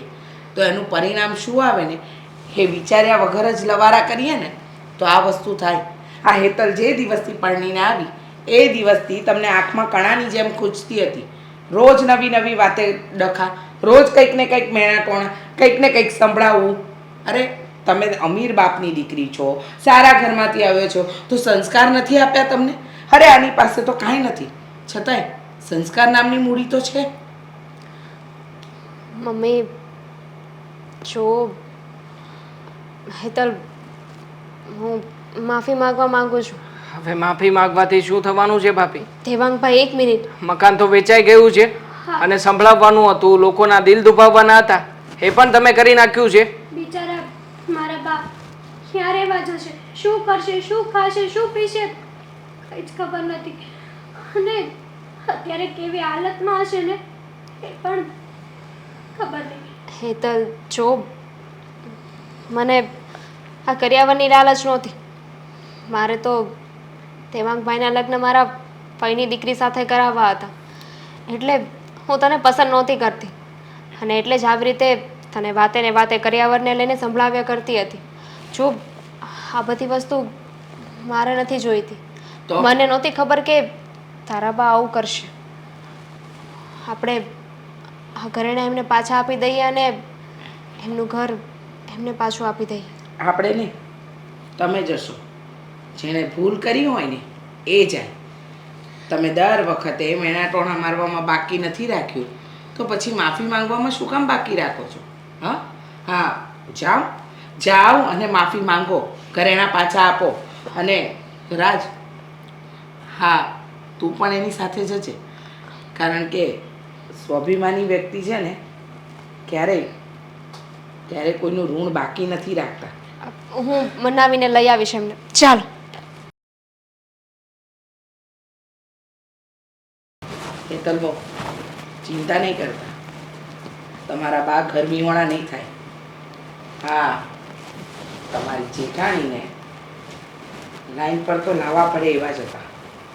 તો એનું પરિણામ શું આવે ને એ વિચાર્યા વગર જ લવારા કરીએ ને તો આ વસ્તુ થાય. આ હેતલ જે દિવસથી પરણીને આવી એ દિવસથી તમને આંખમાં કણાની જેમ ખૂંચતી હતી. રોજ નવી નવી વાતે ડખા, રોજ કંઈક ને કંઈક મેણા ટોણા, કંઈક ને કંઈક સંભળાવવું. અરે તમે અમીર બાપની દીકરી છો, સારા ઘરમાંથી આવ્યો છો, તો સંસ્કાર નથી આપ્યા તમને? અરે આની પાસે તો કાંઈ નથી, છતાંય સંસ્કાર નામની મૂડી તો છે. મમ્મી, જો હેતલ, હું માફી માંગવા માંગુ છું. હવે માફી માંગવાથી શું થવાનું છે ભાભી? દેવાંગભાઈ, એક મિનિટ. મકાન તો વેચાઈ ગયું છે અને સંભળાવવાનું હતું, લોકોના દિલ દુભાવવાના હતા, એ પણ તમે કરી નાખ્યું છે. બિચારા મારા બા ક્યાં રહેવા જશે, શું કરશે, શું ખાશે, શું પીશે, કંઈ જ ખબર નથી. અને અત્યારે કેવી હાલતમાં હશે ને એ પણ ખબર નહીં. હેતલ, જો મને આ કર્યાવરની લાલચ નહોતી. મારે તો દેવાંગભાઈના લગ્ન મારા ફઈની દીકરી સાથે કરાવવા હતા, એટલે હું તને પસંદ નહોતી કરતી, અને એટલે જ આવી રીતે તને વાતે ને વાતે કર્યાવરને લઈને સંભળાવ્યા કરતી હતી. જો આ બધી વસ્તુ મારે નથી જોઈતી. તો? મને નહોતી ખબર કે તારા બા આવું કરશે. આપણે આ ઘરેણા એમને પાછા આપી દઈએ અને એમનું ઘર એમને પાછું આપી દઈએ. આપણે નહીં, તમે જશો. જેણે ભૂલ કરી હોય ને એ જાય. તમે દર વખતે મેણા ટોણા મારવામાં બાકી નથી રાખ્યું તો પછી માફી માંગવામાં શું કામ બાકી રાખો છો? હા હા, જાઓ જાઓ અને માફી માંગો, ઘરેણા પાછા આપો. અને રાજ, હા તું પણ એની સાથે જજે, કારણ કે સ્વાભિમાની વ્યક્તિ છે ને ક્યારેય કોઈનું ઋણ બાકી નથી રાખતા. હું મનાવીને લઈ આવીશ એમને. ચાલો. હેતલ બહુ ચિંતા નહીં કરતા, તમારા બા ઘર વિહોણા નહીં થાય. હા, તમારી જેઠાણીને લાઈન પર તો લાવવા પડે એવા જ હતા.